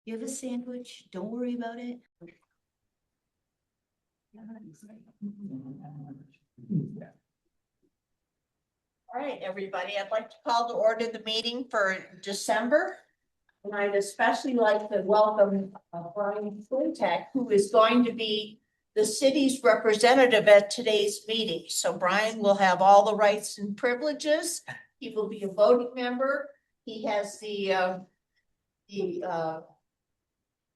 You have a sandwich, don't worry about it. All right, everybody, I'd like to call to order the meeting for December. And I'd especially like to welcome Brian Flintek, who is going to be the city's representative at today's meeting. So Brian will have all the rights and privileges. He will be a voting member. He has the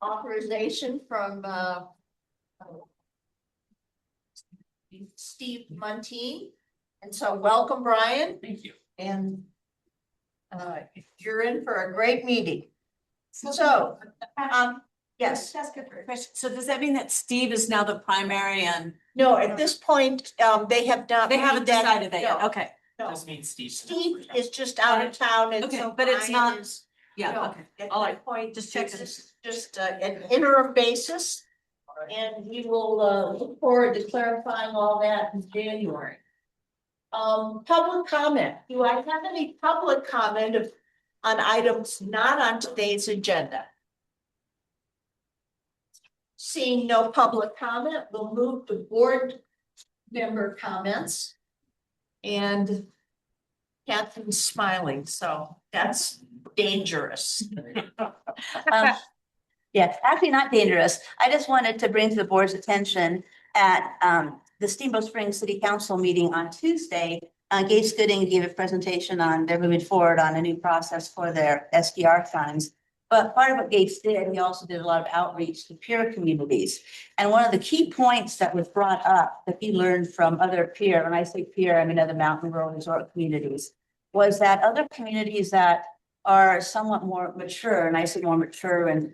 authorization from Steve Muntean. And so welcome, Brian. Thank you. And you're in for a great meeting. So, yes. That's a good question. So does that mean that Steve is now the primary and? No, at this point, they have not. They haven't decided that yet. No, Okay. no. This means Steve. Steve is just out of town and Okay, so. but it's Brian not- is- Yeah, no, okay. At All that right. point, Just checking. just an interim basis. And we will look forward to clarifying all that in January. Public comment. Do I have any public comment on items not on today's agenda? Seeing no public comment, we'll move to board member comments. And Catherine's smiling, so that's dangerous. Yeah, actually not dangerous. I just wanted to bring to the board's attention at the Steamboat Springs City Council meeting on Tuesday. Gates Gooding gave a presentation on they're moving forward on a new process for their SDR funds. But part of what Gates did, he also did a lot of outreach to peer communities. And one of the key points that was brought up that he learned from other peer, when I say peer, I mean other mountain rural resort communities, was that other communities that are somewhat more mature, and I say more mature in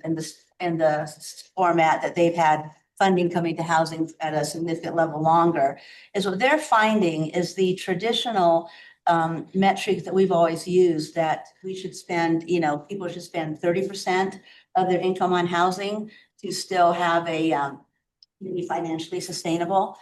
the format that they've had funding coming to housing at a significant level longer, is what they're finding is the traditional metric that we've always used, that we should spend, people should spend 30% of their income on housing to still have a be financially sustainable.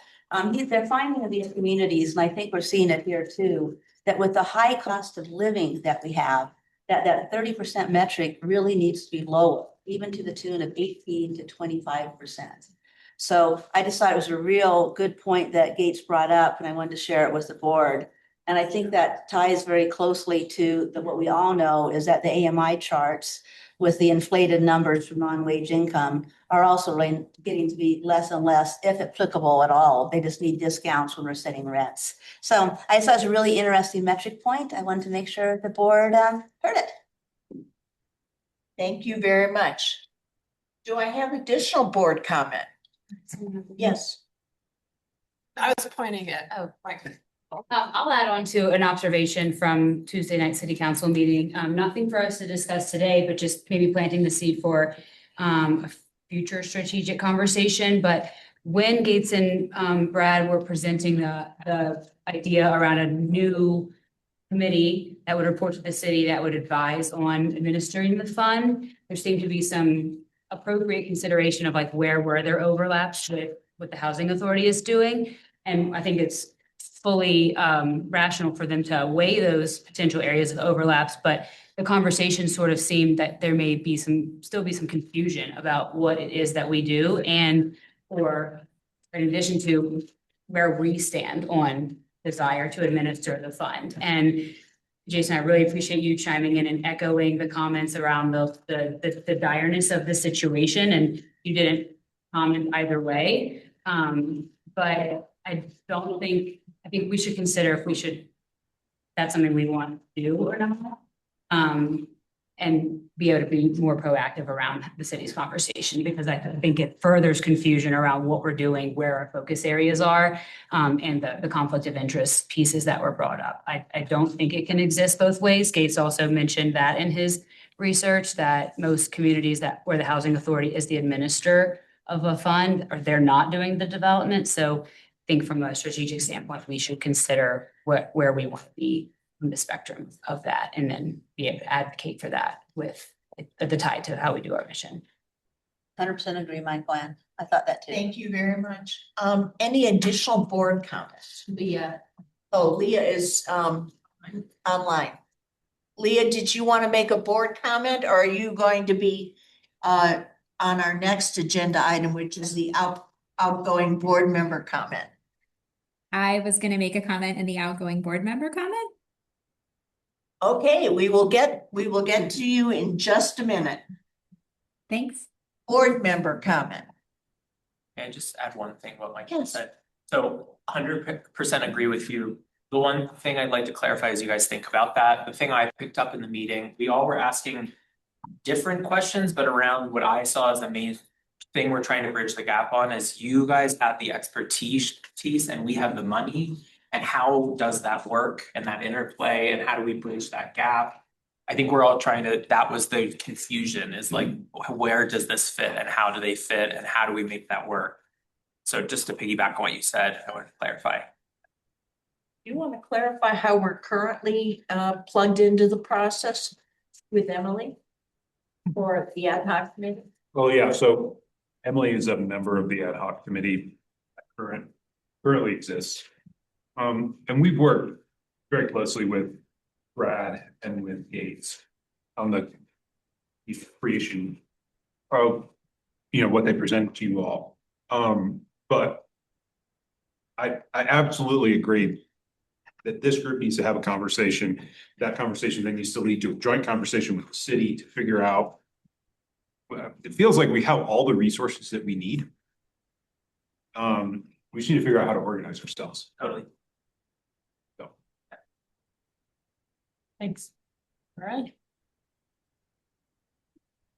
They're finding in these communities, and I think we're seeing it here too, that with the high cost of living that we have, that 30% metric really needs to be lower, even to the tune of 18 to 25%. So I just thought it was a real good point that Gates brought up, and I wanted to share it with the board. And I think that ties very closely to what we all know is that the AMI charts with the inflated numbers for non-wage income are also getting to be less and less, if applicable at all. They just need discounts when we're setting rents. So I thought it was a really interesting metric point. I wanted to make sure the board heard it. Thank you very much. Do I have additional board comment? Yes. I was pointing at, Mike. I'll add on to an observation from Tuesday night city council meeting. Nothing for us to discuss today, but just maybe planting the seed for a future strategic conversation. But when Gates and Brad were presenting the idea around a new committee that would report to the city that would advise on administering the fund, there seemed to be some appropriate consideration of like where were there overlaps with what the housing authority is doing. And I think it's fully rational for them to weigh those potential areas of overlaps, but the conversation sort of seemed that there may be still be some confusion about what it is that we do, and or in addition to where we stand on desire to administer the fund. And Jason, I really appreciate you chiming in and echoing the comments around the direness of the situation, and you didn't comment either way. But I think we should consider if that's something we want to do or not. And be able to be more proactive around the city's conversation, because I think it furthers confusion around what we're doing, where our focus areas are, and the conflict of interest pieces that were brought up. I don't think it can exist both ways. Gates also mentioned that in his research, that most communities where the housing authority is the administrator of a fund, or they're not doing the development. So I think from a strategic standpoint, we should consider where we want to be on the spectrum of that, and then be able to advocate for that with the tie to how we do our mission. 100% agree, Mike Glenn. I thought that too. Thank you very much. Any additional board comments? Leah. Oh, Leah is online. Leah, did you want to make a board comment, or are you going to be on our next agenda item, which is the outgoing board member comment. I was gonna make a comment in the outgoing board member comment. Okay, we will get to you in just a minute. Thanks. Board member comment. Can I just add one thing what Mike Yes. said? So 100% agree with you. The one thing I'd like to clarify as you guys think about that, the thing I picked up in the meeting, we all were asking different questions, but around what I saw as the main thing we're trying to bridge the gap on is you guys have the expertise and we have the money. And how does that work and that interplay and how do we bridge that gap? I think we're all trying to, that was the confusion is like, where does this fit and how do they fit and how do we make that work? So just to piggyback on what you said, I want to clarify. You want to clarify how we're currently plugged into the process with Emily for the ad hoc committee? Oh, yeah, so Emily is a member of the ad hoc committee that currently exists. And we've worked very closely with Brad and with Gates on the creation of, what they present to you all. But I absolutely agree that this group needs to have a conversation. That conversation then needs to lead to a joint conversation with the city to figure out. It feels like we have all the resources that we need. We just need to figure out how to organize ourselves. Totally. Thanks. All right.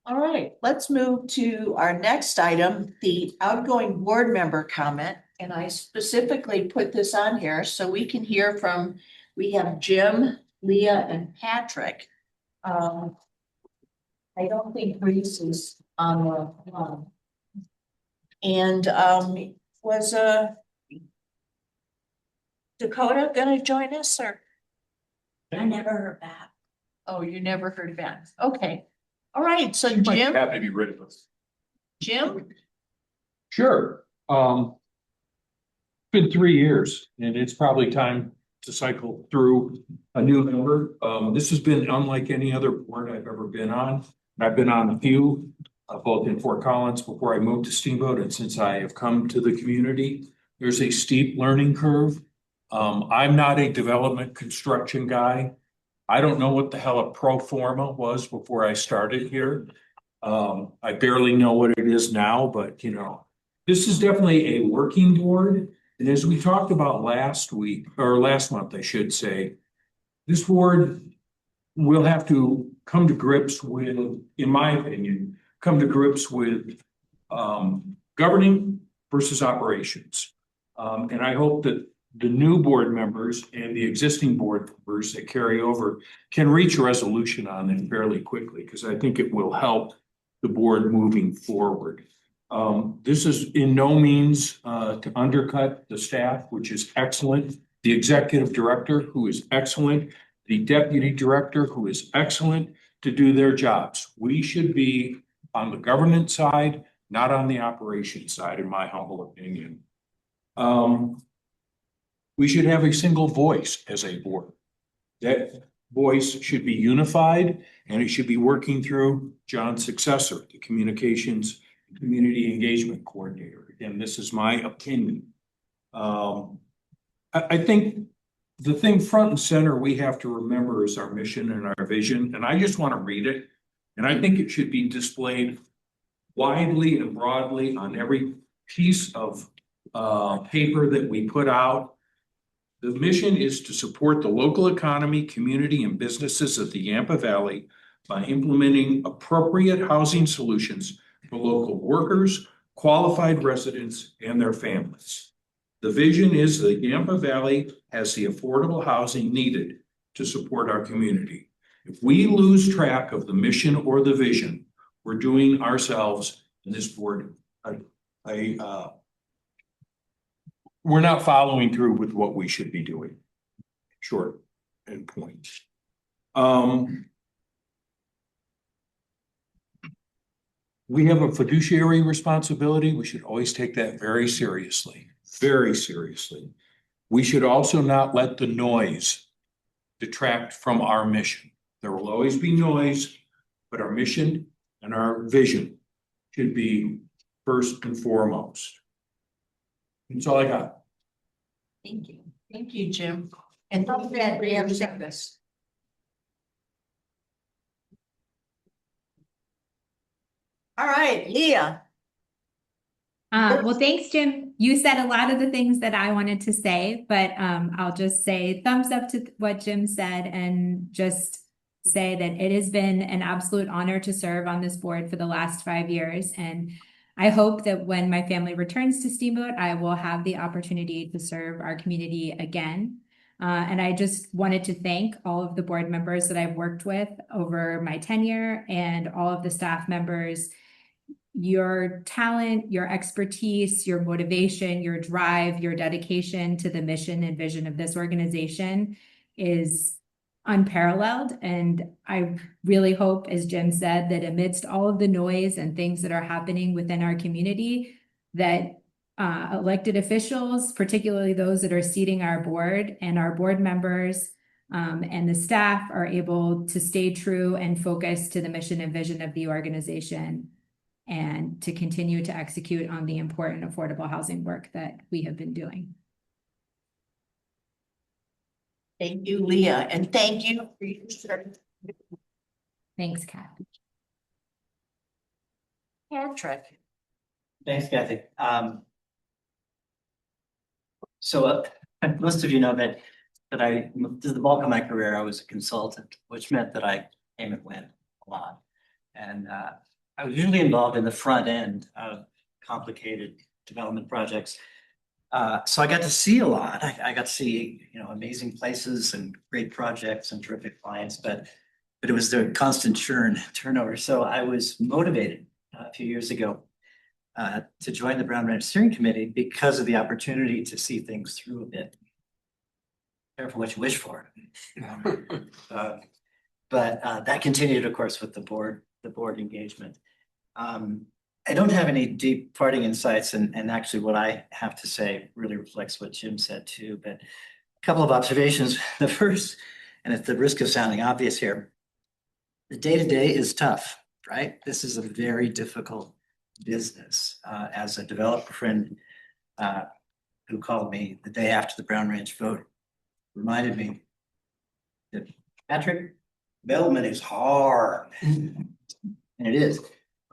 All right, let's move to our next item, the outgoing board member comment. And I specifically put this on here so we can hear from, we have Jim, Leah, and Patrick. I don't think Reese is on the and was Dakota gonna join us or? I never heard back. Oh, you never heard back. Okay. All right, so She might Jim, happen to be rid of us. Jim, Sure. Been 3 years and it's probably time to cycle through a new member. This has been unlike any other board I've ever been on. I've been on a few, both in Fort Collins before I moved to Steamboat and since I have come to the community. There's a steep learning curve. I'm not a development construction guy. I don't know what the hell a pro forma was before I started here. I barely know what it is now, but this is definitely a working board. And as we talked about last week, or last month, I should say, this board will have to come to grips with, in my opinion, governing versus operations. And I hope that the new board members and the existing board members that carry over can reach a resolution on it fairly quickly, because I think it will help the board moving forward. This is in no means to undercut the staff, which is excellent. The executive director, who is excellent. The deputy director, who is excellent, to do their jobs. We should be on the governance side, not on the operations side, in my humble opinion. We should have a single voice as a board. That voice should be unified and it should be working through John's successor, the communications and community engagement coordinator. Again, this is my opinion. I think the thing front and center we have to remember is our mission and our vision. And I just want to read it. And I think it should be displayed widely and broadly on every piece of paper that we put out. The mission is to support the local economy, community, and businesses of the Yampa Valley by implementing appropriate housing solutions for local workers, qualified residents, and their families. The vision is that Yampa Valley has the affordable housing needed to support our community. If we lose track of the mission or the vision, we're doing ourselves and this board we're not following through with what we should be doing. Short and point. We have a fiduciary responsibility. We should always take that very seriously, very seriously. We should also not let the noise detract from our mission. There will always be noise, but our mission and our vision should be first and foremost. That's all I got. Thank you. Thank you, Jim. And don't forget, we have this. All right, Leah. Well, thanks, Jim. You said a lot of the things that I wanted to say, but I'll just say thumbs up to what Jim said and just say that it has been an absolute honor to serve on this board for the last 5 years. And I hope that when my family returns to Steamboat, I will have the opportunity to serve our community again. And I just wanted to thank all of the board members that I've worked with over my tenure and all of the staff members. Your talent, your expertise, your motivation, your drive, your dedication to the mission and vision of this organization is unparalleled. And I really hope, as Jim said, that amidst all of the noise and things that are happening within our community, that elected officials, particularly those that are seating our board and our board members and the staff, are able to stay true and focus to the mission and vision of the organization and to continue to execute on the important affordable housing work that we have been doing. Thank you, Leah, and thank you for your service. Thanks, Kat. Patrick. Thanks, Kathy. So most of you know that the bulk of my career, I was a consultant, which meant that I came and went a lot. And I was usually involved in the front end of complicated development projects. So I got to see a lot. I got to see, amazing places and great projects and terrific clients, but it was the constant turnover. So I was motivated a few years ago to join the Brown Ranch Steering Committee because of the opportunity to see things through a bit. Careful what you wish for. But that continued, of course, with the board engagement. I don't have any deep parting insights, and actually what I have to say really reflects what Jim said too, but a couple of observations. The first, and at the risk of sounding obvious here, the day-to-day is tough, right? This is a very difficult business. As a developer friend who called me the day after the Brown Ranch vote reminded me that, Patrick, development is hard. And it is.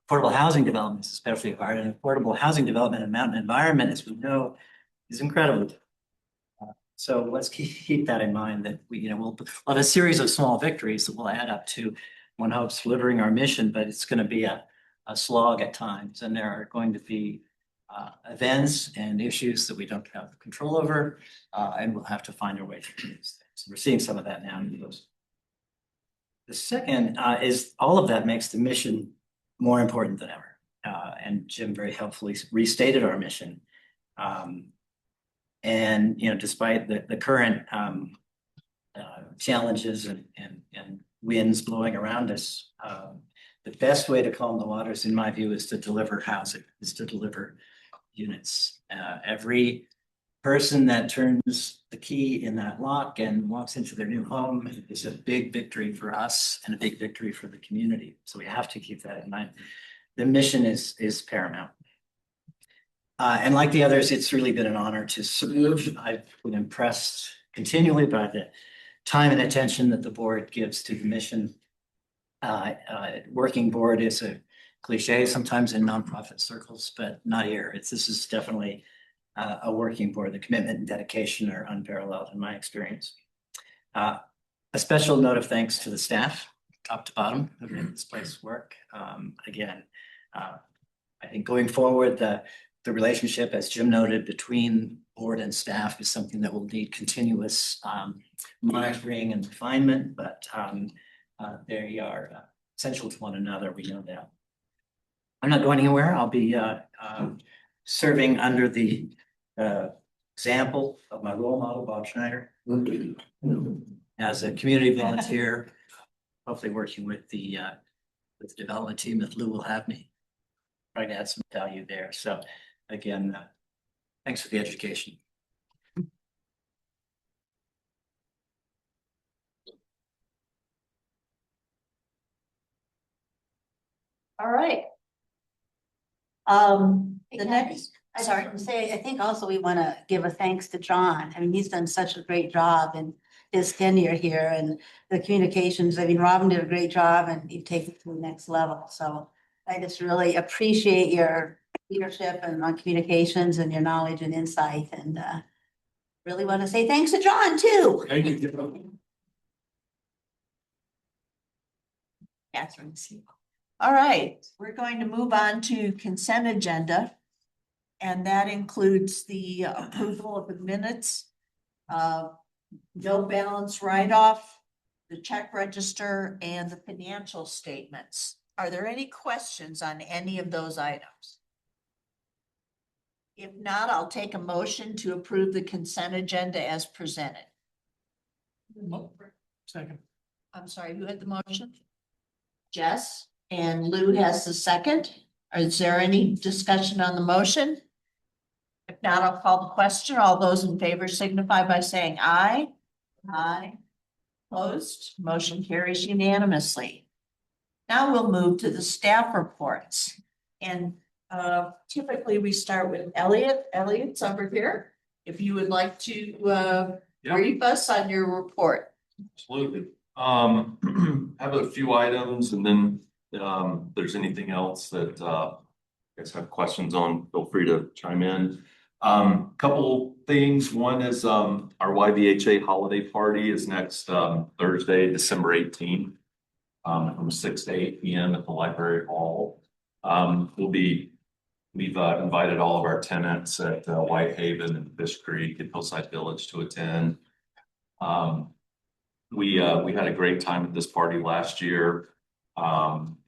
Affordable housing development is especially hard, and affordable housing development in mountain environment, as we know, is incredible. So let's keep that in mind, that we'll have a series of small victories that will add up to, one hopes, delivering our mission, but it's going to be a slog at times, and there are going to be events and issues that we don't have control over, and we'll have to find our way through these things. We're seeing some of that now. The second is all of that makes the mission more important than ever. And Jim very helpfully restated our mission. And despite the current challenges and winds blowing around us, the best way to calm the waters, in my view, is to deliver housing, is to deliver units. Every person that turns the key in that lock and walks into their new home is a big victory for us and a big victory for the community. So we have to keep that in mind. The mission is paramount. And like the others, it's really been an honor to serve. I've been impressed continually by the time and attention that the board gives to the mission. Working board is a cliche sometimes in nonprofit circles, but not here. This is definitely a working board. The commitment and dedication are unparalleled in my experience. A special note of thanks to the staff, top to bottom, who made this place work. Again, I think going forward, the relationship, as Jim noted, between board and staff is something that will need continuous monitoring and refinement, but they are essential to one another. We know that. I'm not going anywhere. I'll be serving under the example of my role model, Bob Schneider, as a community volunteer, hopefully working with the development team if Lou will have me. Trying to add some value there. So again, thanks for the education. All right. The next, I sorry. sorry to say, I think also we want to give a thanks to John. I mean, he's done such a great job in his tenure here and the communications. I mean, Robin did a great job and you've taken it to the next level. So I just really appreciate your leadership and on communications and your knowledge and insight and really want to say thanks to John too. Thank you. Catherine. All right, we're going to move on to consent agenda. And that includes the approval of the minutes, no balance write-off, the check register, and the financial statements. Are there any questions on any of those items? If not, I'll take a motion to approve the consent agenda as presented. Second. I'm sorry, who had the motion? Jess, and Lou has the second. Is there any discussion on the motion? If not, I'll call the question. All those in favor signify by saying aye. Aye. Opposed, motion carries unanimously. Now we'll move to the staff reports. And typically we start with Elliot. Elliot's over here. If you would like to brief us on your report. Absolutely. Have a few items and then if there's anything else that you guys have questions on, feel free to chime in. Couple things. One is our YVHA holiday party is next Thursday, December 18th, from 6 to 8 p.m. at the library hall. We've invited all of our tenants at Whitehaven and Fish Creek and Hillside Village to attend. We had a great time at this party last year.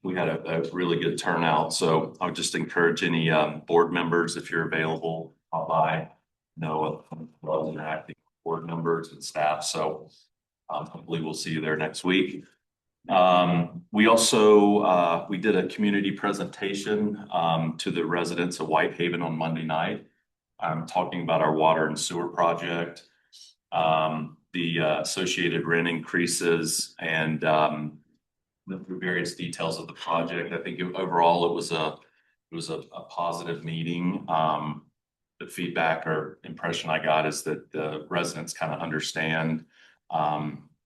We had a really good turnout. So I would just encourage any board members, if you're available, pop by. Know of acting board members and staff. So hopefully we'll see you there next week. We also we did a community presentation to the residents of Whitehaven on Monday night. Talking about our water and sewer project, the associated rent increases, and the various details of the project. I think overall it was a positive meeting. The feedback or impression I got is that the residents kind of understand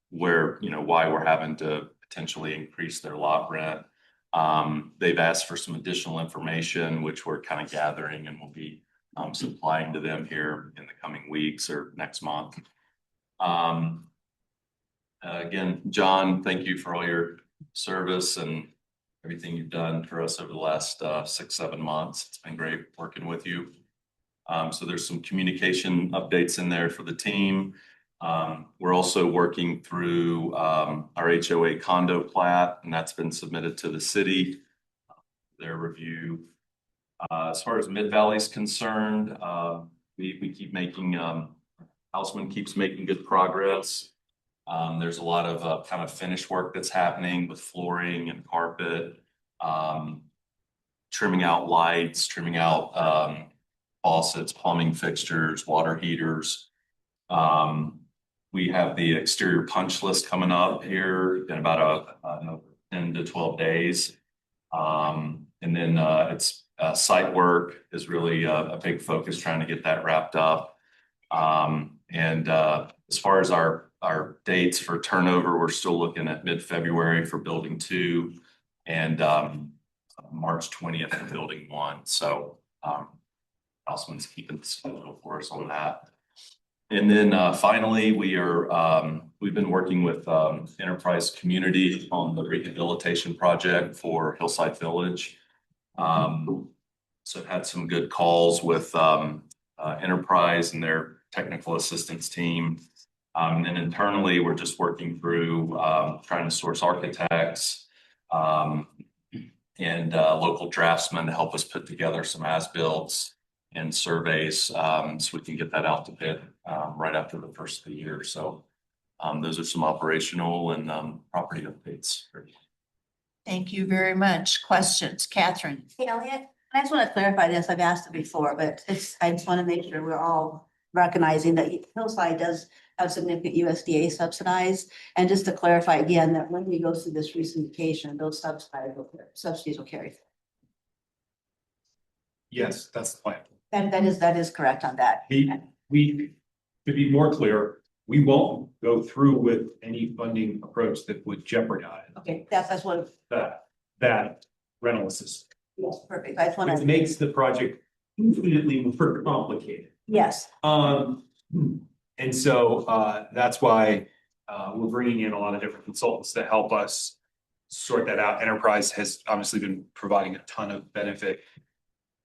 where, why we're having to potentially increase their lot rent. They've asked for some additional information, which we're kind of gathering and will be supplying to them here in the coming weeks or next month. Again, John, thank you for all your service and everything you've done for us over the last 6-7 months. It's been great working with you. So there's some communication updates in there for the team. We're also working through our HOA condo plat, and that's been submitted to the city, their review. As far as Mid-Valley is concerned, we keep making, Houseman keeps making good progress. There's a lot of kind of finish work that's happening with flooring and carpet, trimming out lights, trimming out faucets, plumbing fixtures, water heaters. We have the exterior punch list coming up here in about 10 to 12 days. And then it's site work is really a big focus, trying to get that wrapped up. And as far as our dates for turnover, we're still looking at mid-February for building 2 and March 20th for building 1. So Houseman's keeping the schedule for us on that. And then finally, we've been working with Enterprise Community on the rehabilitation project for Hillside Village. So I've had some good calls with Enterprise and their technical assistance team. And then internally, we're just working through trying to source architects and local draftsmen to help us put together some as-builts and surveys so we can get that out to bid right after the first of the year. So those are some operational and property updates. Thank you very much. Questions, Catherine? Hey, Elliot, I just want to clarify this. I've asked it before, but I just want to make sure we're all recognizing that Hillside does have significant USDA subsidized. And just to clarify again, that when we go through this resyndication, those subsidies will carry forward. Yes, that's the plan. That is correct on that. We, to be more clear, we won't go through with any funding approach that would jeopardize Okay, that's what, that rental assistance. yes, perfect. I just want Which to, makes the project infinitely more complicated. yes, And so, that's why, we're bringing in a lot of different consultants to help us sort that out. Enterprise has obviously been providing a ton of benefit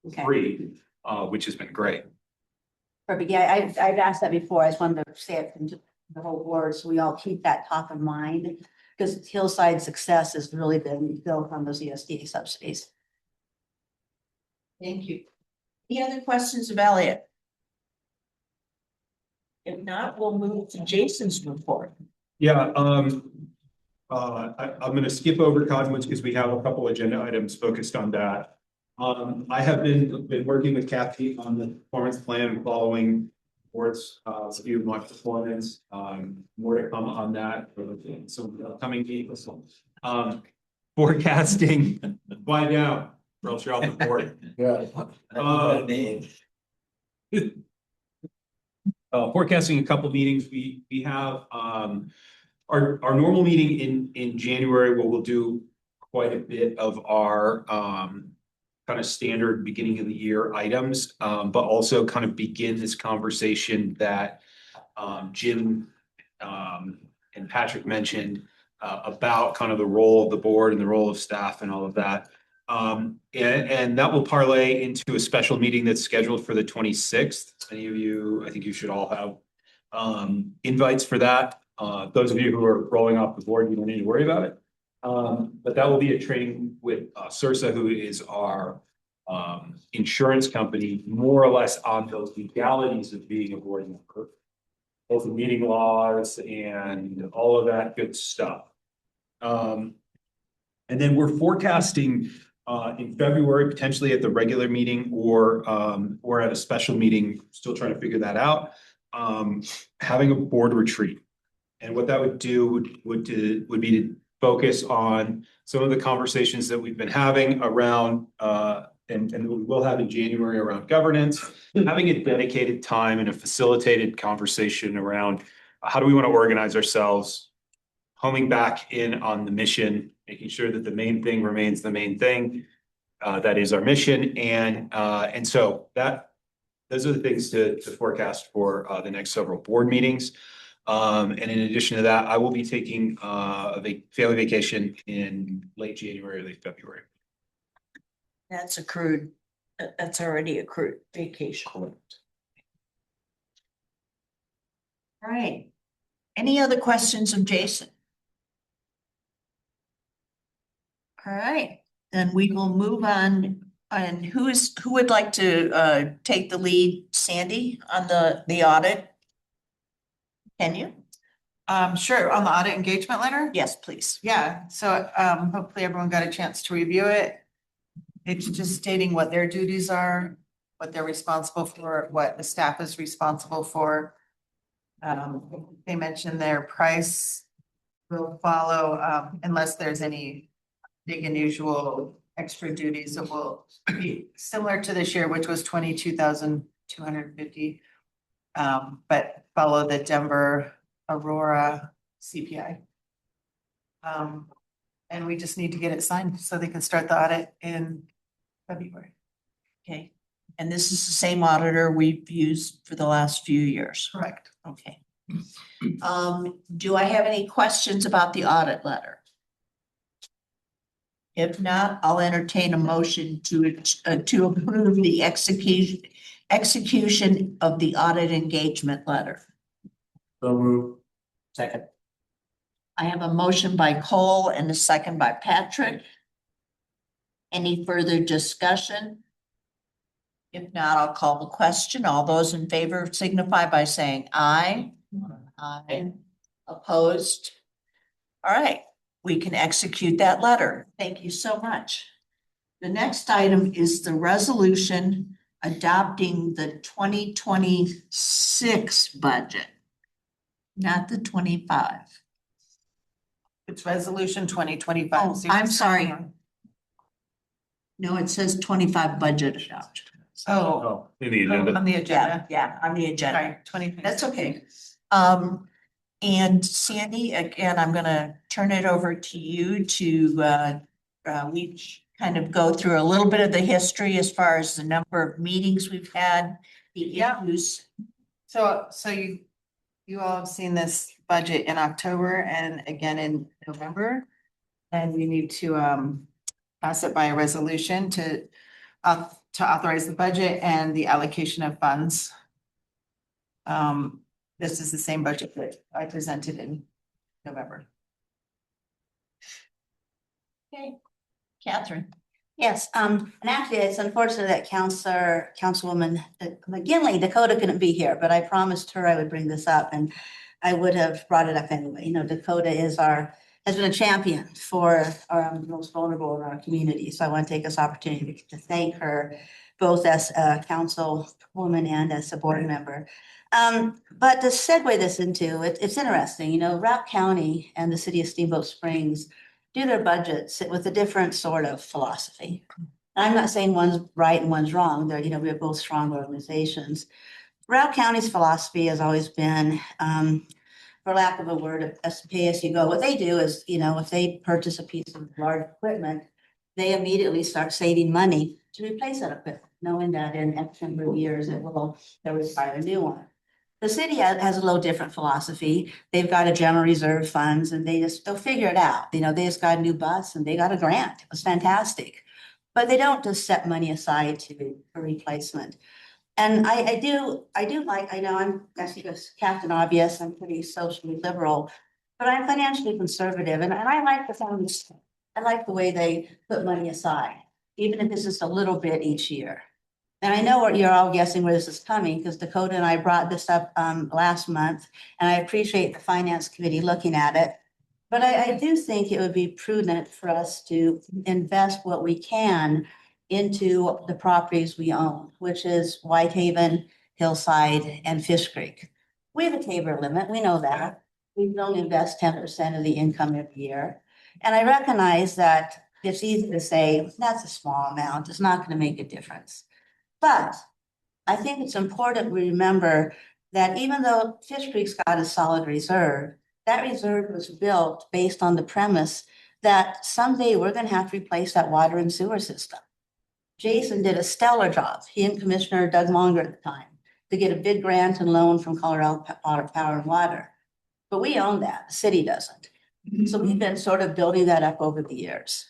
okay, free, which has been great. perfect. Yeah, I've asked that before. I just wanted to say it into the whole board, so we all keep that top of mind. Because Hillside success has really been built on those ESD subsidies. Thank you. Any other questions of Elliot? If not, we'll move to Jason's report. Yeah, I'm gonna skip over Cosmos because we have a couple agenda items focused on that. I have been working with Kathy on the performance plan and following board's view of my performance. More to come on that for some upcoming meetings. Forecasting, why now? Or else you're off the board. Yeah. Forecasting a couple meetings, we have, our normal meeting in January, where we'll do quite a bit of our, kind of standard beginning of the year items, but also kind of begin this conversation that, Jim, and Patrick mentioned, about kind of the role of the board and the role of staff and all of that. And that will parlay into a special meeting that's scheduled for the 26th. Any of you, I think you should all have invites for that. Those of you who are rolling off the board, you don't need to worry about it. But that will be a training with Sursa, who is our insurance company, more or less on those legalities of being a board member, both the meeting laws and all of that good stuff. And then we're forecasting in February, potentially at the regular meeting or at a special meeting, still trying to figure that out, having a board retreat. And what that would do would be to focus on some of the conversations that we've been having around, and we will have in January around governance, having a dedicated time and a facilitated conversation around how do we want to organize ourselves, homing back in on the mission, making sure that the main thing remains the main thing, that is our mission. And so those are the things to forecast for the next several board meetings. And in addition to that, I will be taking a family vacation in late January, late February. That's accrued. That's already accrued vacation. All right. Any other questions of Jason? All right, then we will move on. And who would like to take the lead? Sandy on the audit? Can you? Sure, on the audit engagement letter? Yes, please. Yeah, so hopefully everyone got a chance to review it. It's just stating what their duties are, what they're responsible for, what the staff is responsible for. They mentioned their price will follow unless there's any big unusual extra duties that will be similar to this year, which was 22,250. But follow the Denver Aurora CPI. And we just need to get it signed so they can start the audit in February. Okay, and this is the same auditor we've used for the last few years. Correct. Okay. Do I have any questions about the audit letter? If not, I'll entertain a motion to approve the execution of the audit engagement letter. So move. Second. I have a motion by Cole and a second by Patrick. Any further discussion? If not, I'll call the question. All those in favor signify by saying aye. Aye. Opposed? All right, we can execute that letter. Thank you so much. The next item is the resolution adopting the 2026 budget, not the 25. It's resolution 2025. Oh, I'm sorry. No, it says 25 budget adoption. Oh, In the agenda. on the agenda. Yeah, on the agenda. Sorry, 20. That's okay. And Sandy, again, I'm gonna turn it over to you to, we kind of go through a little bit of the history as far as the number of meetings we've had, the Yeah. issues. So you all have seen this budget in October and again in November. And you need to pass it by a resolution to authorize the budget and the allocation of funds. This is the same budget that I presented in November. Okay, Catherine. Yes, and actually, it's unfortunate that Councilwoman McGinley, Dakota couldn't be here, but I promised her I would bring this up and I would have brought it up anyway. You know, Dakota has been a champion for our most vulnerable in our community. So I want to take this opportunity to thank her both as a councilwoman and as a board member. But to segue this into it, it's interesting, you know, Route County and the city of Steamboat Springs do their budgets with a different sort of philosophy. I'm not saying one's right and one's wrong. They're, you know, we're both strong organizations. Route County's philosophy has always been, for lack of a word, pay as you go. What they do is, you know, if they purchase a piece of large equipment, they immediately start saving money to replace that equipment, knowing that in X number of years they'll require a new one. The city has a little different philosophy. They've got a general reserve funds and they'll figure it out. You know, they just got a new bus and they got a grant. It was fantastic. But they don't just set money aside for replacement. And I do like, I know I'm actually just Captain Obvious, I'm pretty socially liberal, but I'm financially conservative and I like the funds. I like the way they put money aside, even if it's just a little bit each year. And I know what you're all guessing where this is coming because Dakota and I brought this up last month and I appreciate the finance committee looking at it. But I do think it would be prudent for us to invest what we can into the properties we own, which is Whitehaven, Hillside, and Fish Creek. We have a tabor limit, we know that. We don't invest 10% of the income every year. And I recognize that it's easy to say, that's a small amount, it's not going to make a difference. But I think it's important we remember that even though Fish Creek's got a solid reserve, that reserve was built based on the premise that someday we're going to have to replace that water and sewer system. Jason did a stellar job, he and Commissioner Doug Monger at the time, to get a big grant and loan from Colorado Power and Water. But we own that, the city doesn't. So we've been sort of building that up over the years.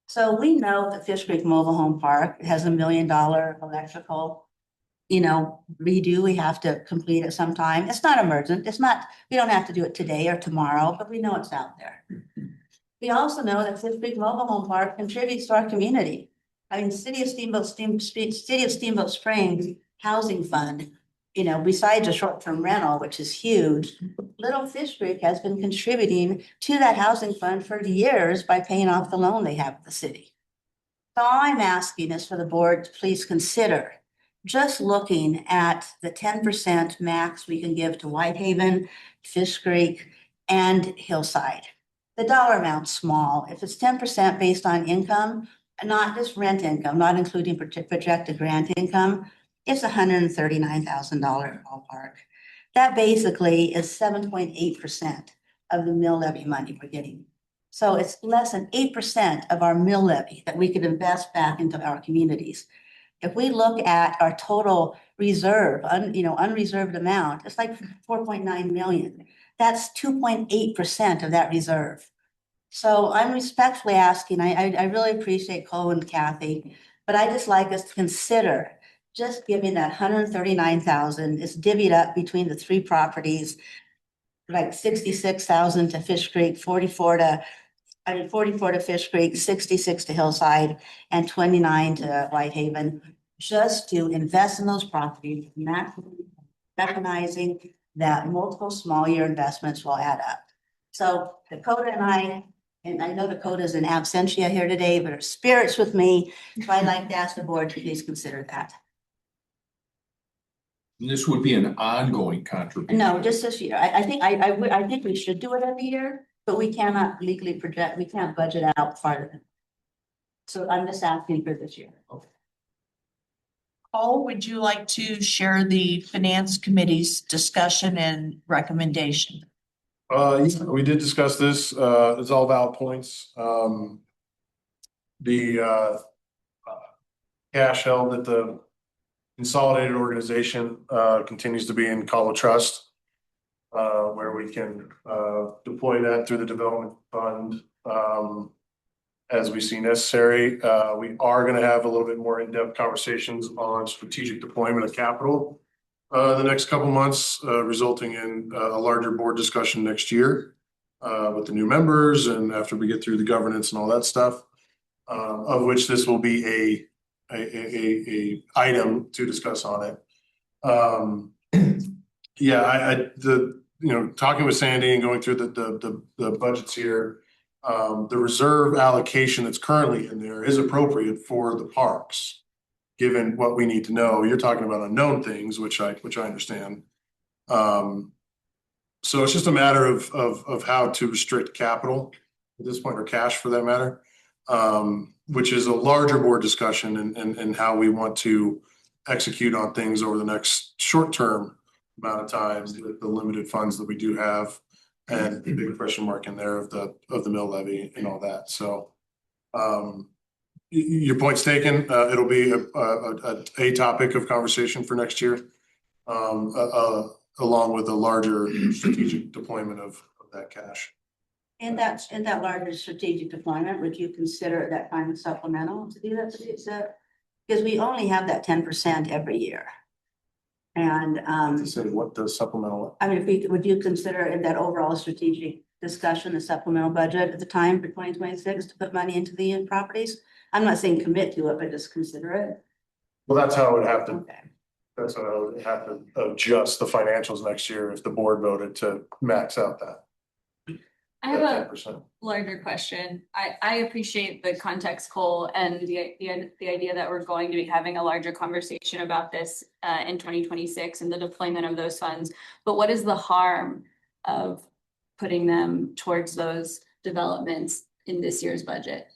So we know that Fish Creek Mobile Home Park has $1 million electrical, you know, redo. We have to complete it sometime. It's not emergent. It's not, we don't have to do it today or tomorrow, but we know it's out there. We also know that Fish Creek Mobile Home Park contributes to our community. I mean, City of Steamboat Springs Housing Fund, you know, besides a short-term rental, which is huge, Little Fish Creek has been contributing to that housing fund for years by paying off the loan they have with the city. So all I'm asking is for the board to please consider just looking at the 10% max we can give to Whitehaven, Fish Creek, and Hillside. The dollar amount's small. If it's 10% based on income, not just rent income, not including projected grant income, it's $139,000 ballpark. That basically is 7.8% of the mill levy money we're getting. So it's less than 8% of our mill levy that we could invest back into our communities. If we look at our total reserve, unreserved amount, it's like 4.9 million. That's 2.8% of that reserve. So I'm respectfully asking, I really appreciate Cole and Kathy, but I just like us to consider just giving that 139,000 is divvied up between the three properties, like 66,000 to Fish Creek, 44 to Fish Creek, 66 to Hillside, and 29 to Whitehaven, just to invest in those properties, recognizing that multiple small year investments will add up. So Dakota and I know Dakota's in absentia here today, but her spirit's with me. So I'd like to ask the board to please consider that. And this would be an ongoing contribution. No, just this year. I think we should do it every year, but we cannot legally project, we can't budget out farther. So I'm just asking for this year. Paul, would you like to share the finance committee's discussion and recommendation? Yeah, we did discuss this, it's all valid points, the cash held at the consolidated organization, continues to be in Colo Trust. Where we can, deploy that through the development fund, as we see necessary. We are gonna have a little bit more in-depth conversations on strategic deployment of capital the next couple months, resulting in a larger board discussion next year with the new members and after we get through the governance and all that stuff, of which this will be a item to discuss on it. Yeah, talking with Sandy and going through the budgets here, the reserve allocation that's currently in there is appropriate for the parks. Given what we need to know, you're talking about unknown things, which I understand. So it's just a matter of how to restrict capital at this point, or cash for that matter, which is a larger board discussion and how we want to execute on things over the next short term amount of time, the limited funds that we do have, and the big question mark in there of the mill levy and all that. So your point's taken. It'll be a topic of conversation for next year, along with a larger strategic deployment of that cash. In that larger strategic deployment, would you consider that kind of supplemental to do that? Because we only have that 10% every year. And To say what the supplemental. I mean, would you consider in that overall strategic discussion, the supplemental budget at the time for 2026 to put money into the properties? I'm not saying commit to it, but just consider it. Well, that's how I would have to. Okay. That's how I would have to adjust the financials next year if the board voted to max out that. I have a 10%. larger question. I appreciate the context, Cole, and the idea that we're going to be having a larger conversation about this in 2026 and the deployment of those funds. But what is the harm of putting them towards those developments in this year's budget?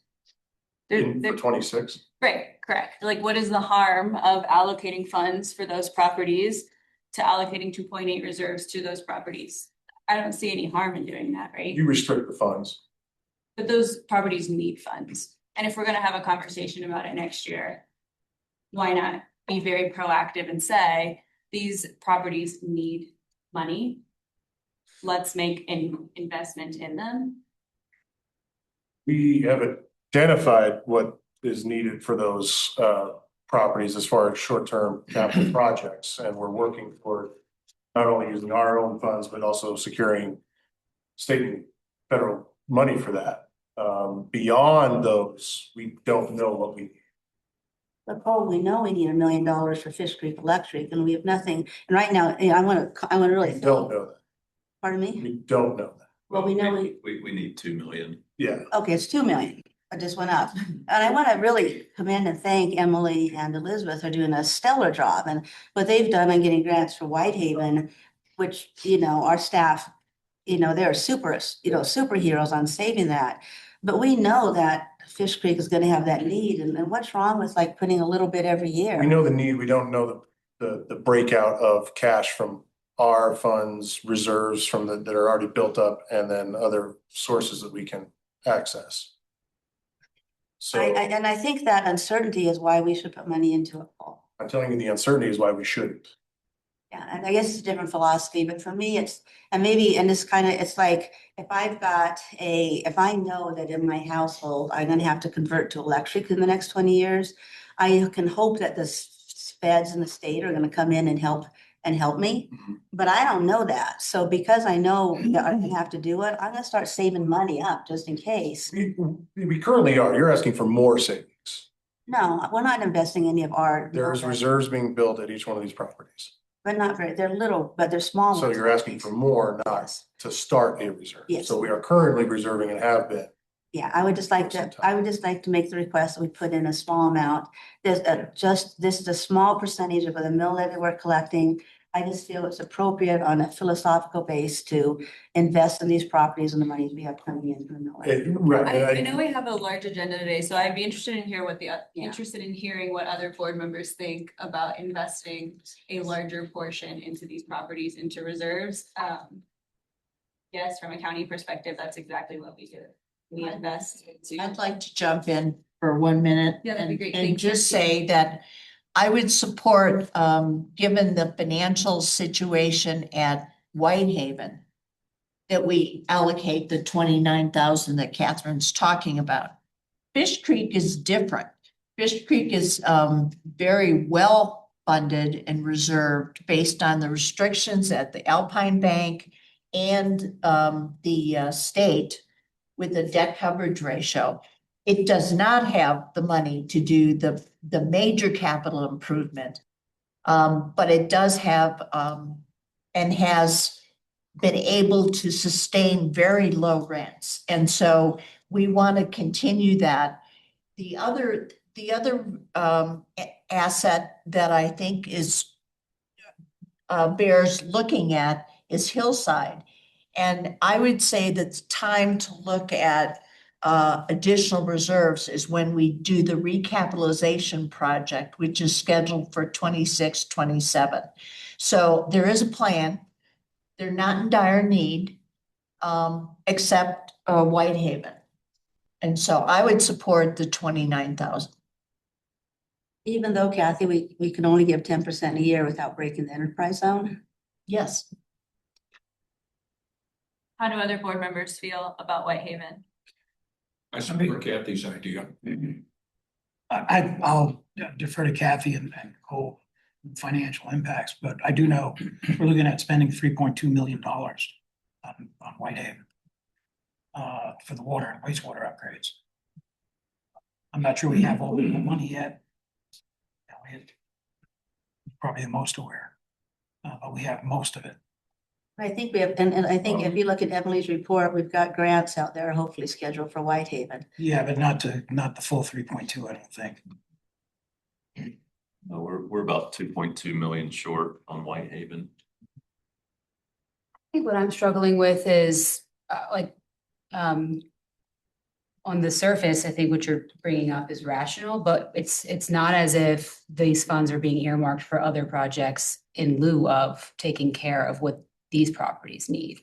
For 26. Right, correct. Like, what is the harm of allocating funds for those properties to allocating 2.8 reserves to those properties? I don't see any harm in doing that, right? You restrict the funds. But those properties need funds. And if we're gonna have a conversation about it next year, why not be very proactive and say, these properties need money? Let's make an investment in them. We have identified what is needed for those properties as far as short-term capital projects, and we're working for not only using our own funds, but also securing state and federal money for that. Beyond those, we don't know what we need. But Paul, we know we need $1 million for Fish Creek Electric, and we have nothing. And right now, I want to really. We don't know that. Pardon me? We don't know that. Well, we know We need 2 million. Yeah. Okay, it's 2 million. I just went up. And I want to really commend and thank Emily and Elizabeth are doing a stellar job. And what they've done on getting grants for Whitehaven, which, our staff, they're superheroes on saving that. But we know that Fish Creek is going to have that need. And what's wrong with like putting a little bit every year? We know the need. We don't know the breakout of cash from our funds, reserves that are already built up, and then other sources that we can access. So And I think that uncertainty is why we should put money into it, Paul. I'm telling you, the uncertainty is why we shouldn't. Yeah, and I guess it's a different philosophy, but for me, it's like, if I know that in my household, I'm gonna have to convert to electric in the next 20 years, I can hope that the feds in the state are gonna come in and help me, but I don't know that. So because I know that I'm gonna have to do it, I'm gonna start saving money up just in case. We currently are. You're asking for more savings. No, we're not investing any of our. There's reserves being built at each one of these properties. But not very, they're little, but they're small. So ones. you're asking for more, not Yes. to start a reserve. Yes. So we are currently reserving and have been. Yeah, I would just like to make the request that we put in a small amount. This is a small percentage of the mill levy we're collecting. I just feel it's appropriate on a philosophical base to invest in these properties and the monies we have coming in from the Right, I know we have a large agenda today, so I'd be interested in interested in hearing what other board members think about investing a larger portion into these properties, into reserves. Yes, from a county perspective, that's exactly what we do. We invest into. I'd like to jump in for 1 minute. Yeah, that'd be great. And Thank you. just say that I would support, given the financial situation at Whitehaven, that we allocate the 29,000 that Catherine's talking about. Fish Creek is different. Fish Creek is very well funded and reserved based on the restrictions at the Alpine Bank and the state with a debt coverage ratio. It does not have the money to do the major capital improvement. But it does have and has been able to sustain very low rents. And so we want to continue that. The other asset that I think is bears looking at is Hillside. And I would say that the time to look at additional reserves is when we do the recapitalization project, which is scheduled for 26, 27. So there is a plan. They're not in dire need, except Whitehaven. And so I would support the 29,000. Even though, Kathy, we can only give 10% a year without breaking the enterprise zone. Yes. How do other board members feel about Whitehaven? I support Kathy's idea. I'll defer to Kathy and Cole financial impacts, but I do know we're looking at spending $3.2 million on Whitehaven for the water and wastewater upgrades. I'm not sure we have all the money yet. Probably the most aware, but we have most of it. I think we have, and I think if you look at Emily's report, we've got grants out there hopefully scheduled for Whitehaven. Yeah, but not the full 3.2, I don't think. No, we're about 2.2 million short on Whitehaven. I think what I'm struggling with is on the surface, I think what you're bringing up is rational, but it's not as if these funds are being earmarked for other projects in lieu of taking care of what these properties need.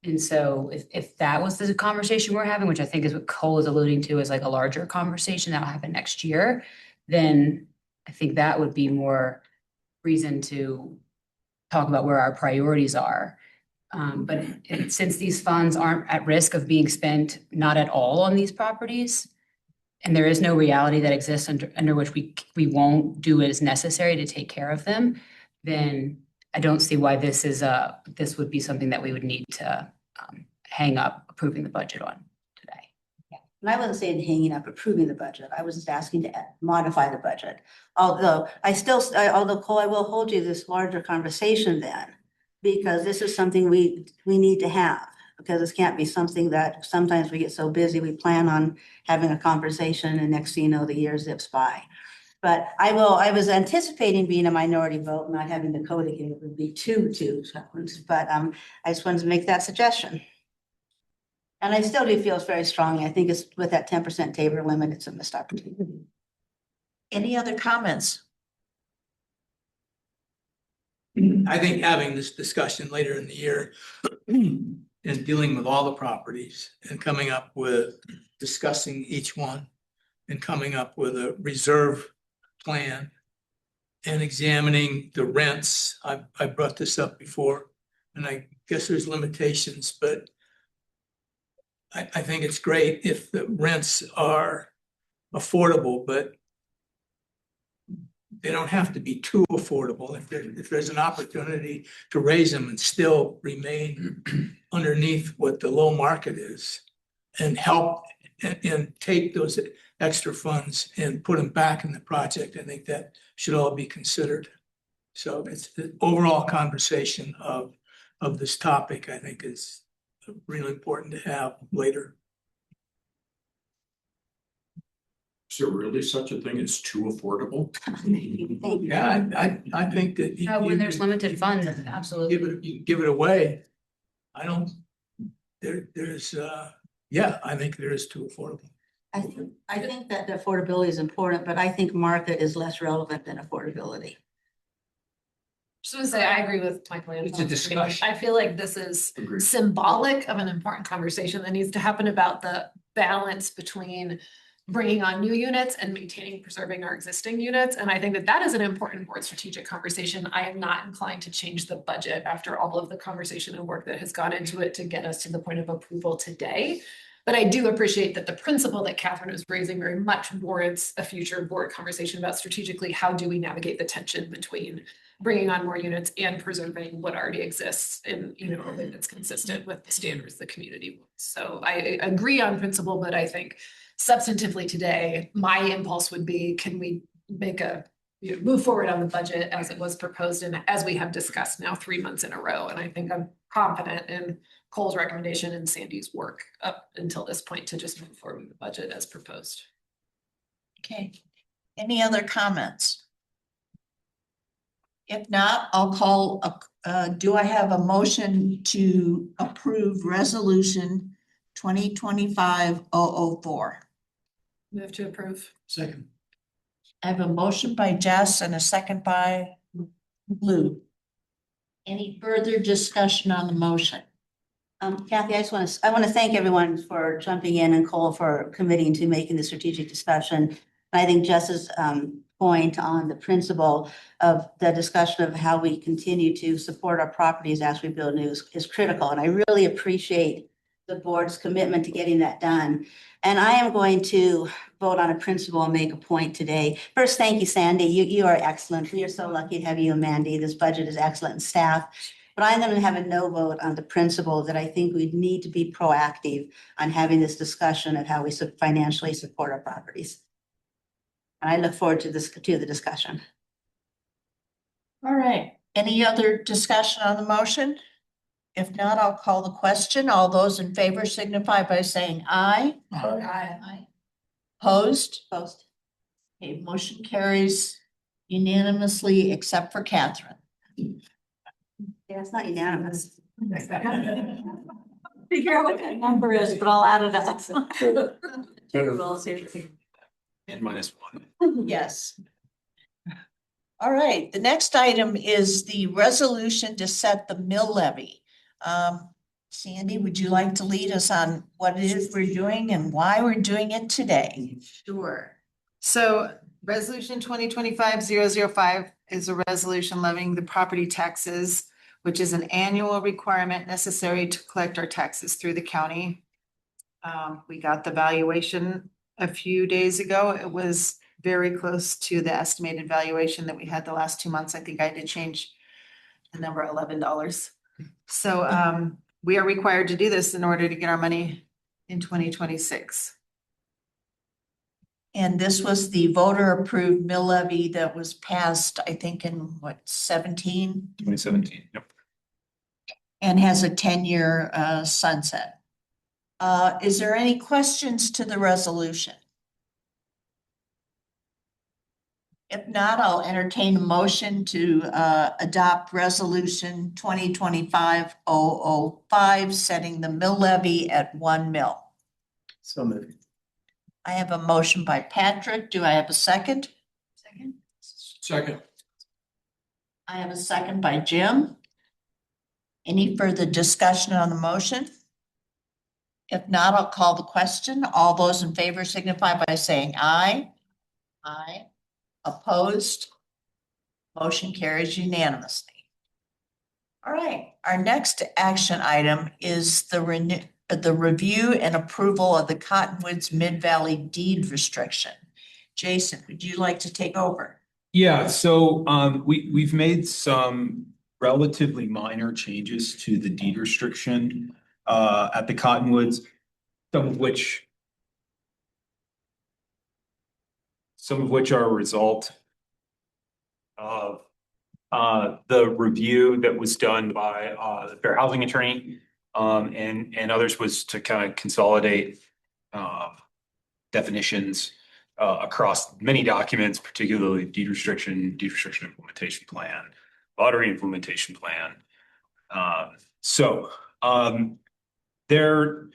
And so if that was the conversation we're having, which I think is what Cole is alluding to as like a larger conversation that'll happen next year, then I think that would be more reason to talk about where our priorities are. But since these funds aren't at risk of being spent not at all on these properties, and there is no reality that exists under which we won't do what is necessary to take care of them, then I don't see why this would be something that we would need to hang up approving the budget on today. Yeah. And I wasn't saying hanging up approving the budget. I was just asking to modify the budget. Although Cole, I will hold you this larger conversation then, because this is something we need to have, because this can't be something that sometimes we get so busy, we plan on having a conversation and next thing you know, the year zips by. But I was anticipating being a minority vote, not having the code again, it would be two, but I just wanted to make that suggestion. And I still do feel very strongly, I think it's with that 10% tabor limit, it's a missed opportunity. Any other comments? I think having this discussion later in the year and dealing with all the properties and coming up with discussing each one and coming up with a reserve plan and examining the rents. I brought this up before, and I guess there's limitations, but I think it's great if the rents are affordable, but they don't have to be too affordable. If there's an opportunity to raise them and still remain underneath what the low market is, and help and take those extra funds and put them back in the project, I think that should all be considered. So it's the overall conversation of this topic, I think, is really important to have later. Is there really such a thing as too affordable? Yeah, I think that. When there's limited funds, absolutely. You give it away. I don't, there's, yeah, I think there is too affordable. I think that the affordability is important, but I think market is less relevant than affordability. Just want to say, I agree with Michael. It's a discussion. I feel like this is Agreed. symbolic of an important conversation that needs to happen about the balance between bringing on new units and maintaining, preserving our existing units. And I think that that is an important board strategic conversation. I am not inclined to change the budget after all of the conversation and work that has gone into it to get us to the point of approval today. But I do appreciate that the principle that Catherine is raising very much warrants a future board conversation about strategically, how do we navigate the tension between bringing on more units and preserving what already exists in, a way that's consistent with the standards the community wants. So I agree on principle, but I think substantively today, my impulse would be, can we make move forward on the budget as it was proposed and as we have discussed now 3 months in a row. And I think I'm confident in Cole's recommendation and Sandy's work up until this point to just move forward with the budget as proposed. Okay, any other comments? If not, I'll call, do I have a motion to approve resolution 2025-004? Move to approve. Second. I have a motion by Jess and a second by Lou. Any further discussion on the motion? Kathy, I want to thank everyone for jumping in and Cole for committing to making the strategic discussion. I think Jess's point on the principle of the discussion of how we continue to support our properties as we build new is critical. And I really appreciate the board's commitment to getting that done. And I am going to vote on a principle and make a point today. First, thank you, Sandy. You are excellent. We are so lucky to have you and Mandy. This budget is excellent and staff. But I'm going to have a no vote on the principle that I think we need to be proactive on having this discussion of how we financially support our properties. And I look forward to the discussion. All right, any other discussion on the motion? If not, I'll call the question. All those in favor signify by saying aye. Aye. Opposed? Post. Okay, motion carries unanimously except for Catherine. Yeah, it's not unanimous. Figure out what that number is, but I'll add it up. And -1. Yes. All right, the next item is the resolution to set the mill levy. Sandy, would you like to lead us on what it is we're doing and why we're doing it today? Sure. So resolution 2025-005 is a resolution levying the property taxes, which is an annual requirement necessary to collect our taxes through the county. We got the valuation a few days ago. It was very close to the estimated valuation that we had the last 2 months. I think I did change the number $11. So we are required to do this in order to get our money in 2026. And this was the voter approved mill levy that was passed, I think, in 17? 2017, yep. And has a 10-year sunset. Is there any questions to the resolution? If not, I'll entertain a motion to adopt resolution 2025-005, setting the mill levy at 1 mil. So moved. I have a motion by Patrick. Do I have a second? Second. I have a second by Jim. Any further discussion on the motion? If not, I'll call the question. All those in favor signify by saying aye. Aye. Opposed? Motion carries unanimously. All right, our next action item is the review and approval of the Cottonwoods Mid-Valley deed restriction. Jason, would you like to take over? Yeah, so we've made some relatively minor changes to the deed restriction at the Cottonwoods, some of which are a result of the review that was done by the fair housing attorney, and others was to kind of consolidate definitions across many documents, particularly deed restriction implementation plan, lottery implementation plan. There,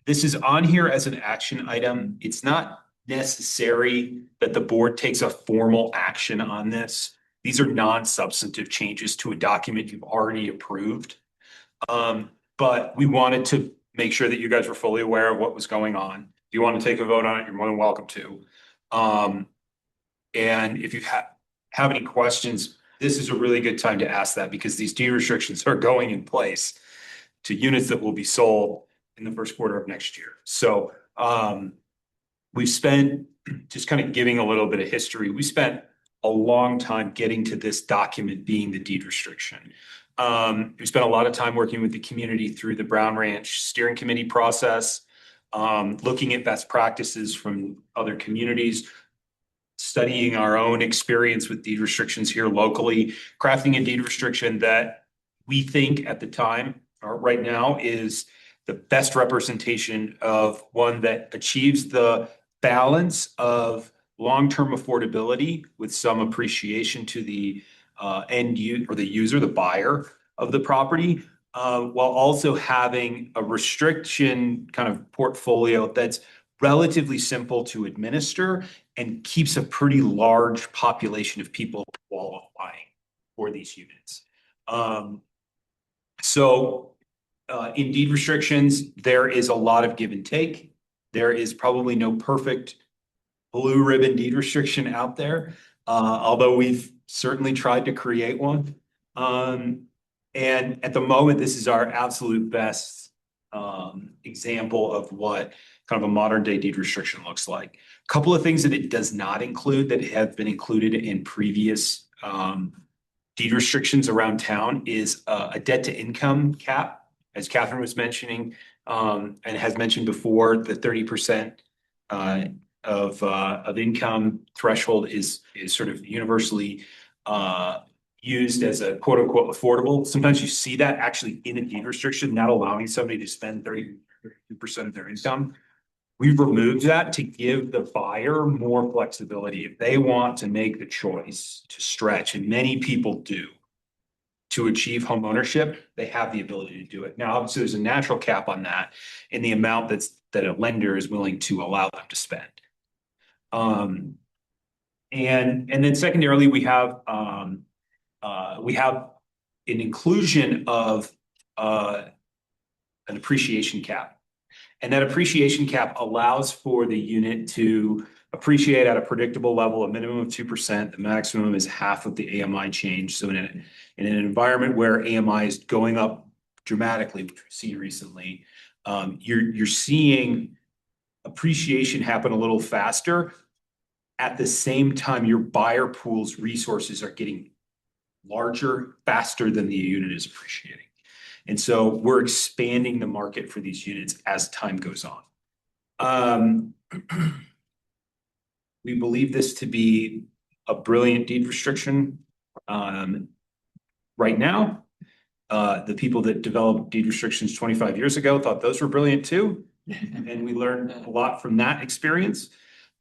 this is on here as an action item. It's not necessary that the board takes a formal action on this. These are non-substantive changes to a document you've already approved. But we wanted to make sure that you guys were fully aware of what was going on. If you want to take a vote on it, you're more than welcome to. And if you have any questions, this is a really good time to ask that, because these deed restrictions are going in place to units that will be sold in the first quarter of next year. So we've spent, just kind of giving a little bit of history, we spent a long time getting to this document being the deed restriction. We spent a lot of time working with the community through the Brown Ranch Steering Committee process, looking at best practices from other communities, studying our own experience with deed restrictions here locally, crafting a deed restriction that we think at the time, or right now, is the best representation of one that achieves the balance of long-term affordability with some appreciation to the end user or the user, the buyer of the property, while also having a restriction kind of portfolio that's relatively simple to administer and keeps a pretty large population of people qualifying for these units. In deed restrictions, there is a lot of give and take. There is probably no perfect blue ribbon deed restriction out there, although we've certainly tried to create one. And at the moment, this is our absolute best example of what kind of a modern day deed restriction looks like. A couple of things that it does not include that have been included in previous deed restrictions around town is a debt to income cap, as Catherine was mentioning, and has mentioned before. The 30% of income threshold is sort of universally used as a quote unquote affordable. Sometimes you see that actually in a deed restriction, not allowing somebody to spend 32% of their income. We've removed that to give the buyer more flexibility. If they want to make the choice to stretch, and many people do, to achieve home ownership, they have the ability to do it. Now, obviously, there's a natural cap on that in the amount that a lender is willing to allow them to spend. And then secondarily, we have an inclusion of an appreciation cap. And that appreciation cap allows for the unit to appreciate at a predictable level, a minimum of 2%. The maximum is half of the AMI change. So in an environment where AMI is going up dramatically, which we've seen recently, you're seeing appreciation happen a little faster. At the same time, your buyer pool's resources are getting larger faster than the unit is appreciating. And so we're expanding the market for these units as time goes on. We believe this to be a brilliant deed restriction. Right now, the people that developed deed restrictions 25 years ago thought those were brilliant too. And we learned a lot from that experience.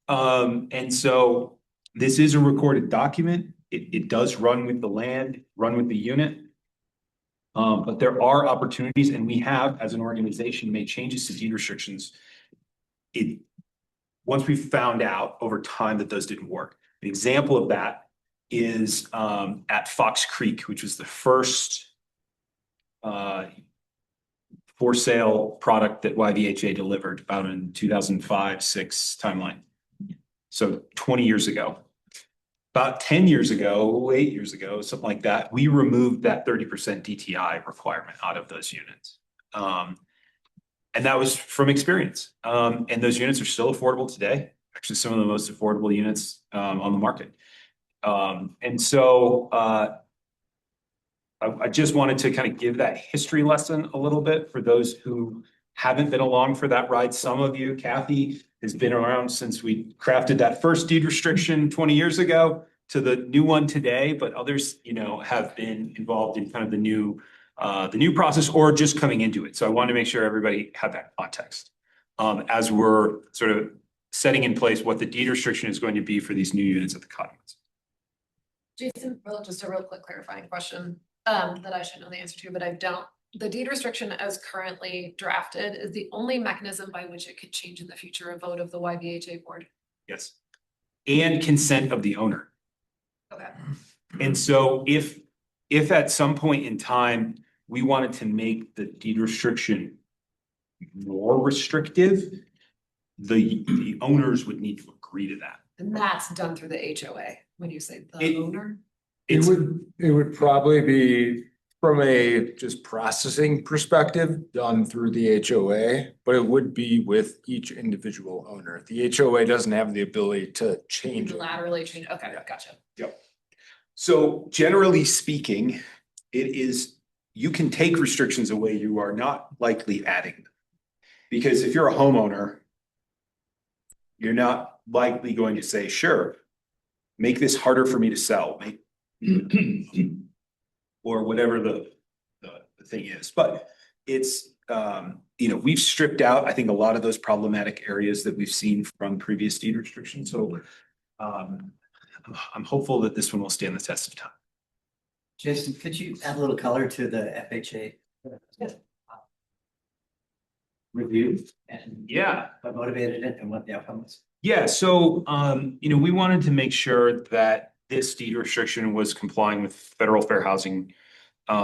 And so this is a recorded document. It does run with the land, run with the unit. But there are opportunities, and we have, as an organization, made changes to deed restrictions. Once we found out over time that those didn't work. An example of that is at Fox Creek, which was the first for sale product that YVHA delivered about in 2005-06 timeline. So 20 years ago. About 10 years ago, 8 years ago, something like that, we removed that 30% DTI requirement out of those units. And that was from experience. And those units are still affordable today. Actually, some of the most affordable units on the market. And so I just wanted to kind of give that history lesson a little bit for those who haven't been along for that ride. Some of you, Kathy, has been around since we crafted that first deed restriction 20 years ago to the new one today, but others, have been involved in kind of the new process or just coming into it. So I wanted to make sure everybody had that context as we're sort of setting in place what the deed restriction is going to be for these new units at the cottages. Jason, just a real quick clarifying question, that I should know the answer to, but I don't. The deed restriction as currently drafted is the only mechanism by which it could change in the future a vote of the YVHA board. Yes. And consent of the owner. Okay. And so if at some point in time, we wanted to make the deed restriction more restrictive, the owners would need to agree to that. And that's done through the HOA when you say the owner? It would probably be from a just processing perspective done through the HOA, but it would be with each individual owner. The HOA doesn't have the ability to change it. Laterally change, okay, gotcha. Yep. So generally speaking, you can take restrictions away, you are not likely adding them. Because if you're a homeowner, you're not likely going to say, sure, make this harder for me to sell, or whatever the thing is. But it's, we've stripped out, I think, a lot of those problematic areas that we've seen from previous deed restrictions. So I'm hopeful that this one will stand the test of time. Jason, could you add a little color to the FHA? Review and what motivated it and what the outcome was? Yeah, so we wanted to make sure that this deed restriction was complying with federal fair housing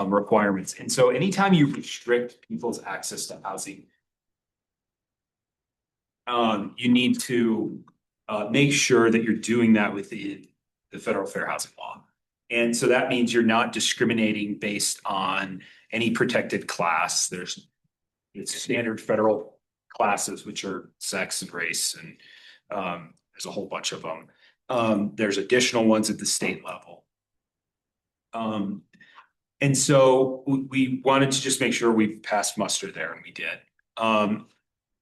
requirements. And so anytime you restrict people's access to housing, you need to make sure that you're doing that within the federal fair housing law. And so that means you're not discriminating based on any protected class. It's standard federal classes, which are sex and race, and there's a whole bunch of them. There's additional ones at the state level. And so we wanted to just make sure we passed muster there, and we did.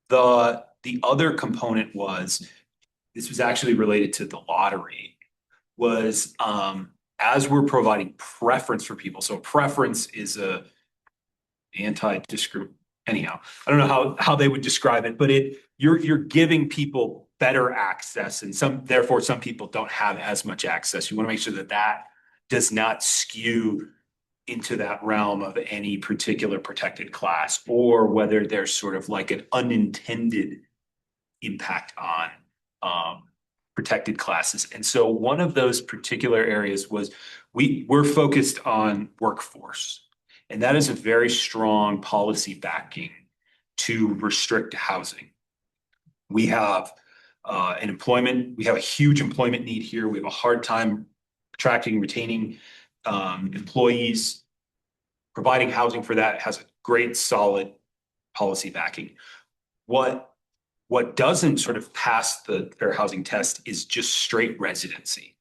The other component was, this was actually related to the lottery, was as we're providing preference for people. So preference is a anti-discrimination. Anyhow, I don't know how they would describe it, but you're giving people better access, and therefore some people don't have as much access. You want to make sure that does not skew into that realm of any particular protected class, or whether there's sort of like an unintended impact on protected classes. And so one of those particular areas was we're focused on workforce. And that is a very strong policy backing to restrict housing. We have we have a huge employment need here. We have a hard time attracting, retaining employees. Providing housing for that has a great, solid policy backing. What doesn't sort of pass the fair housing test is just straight residency.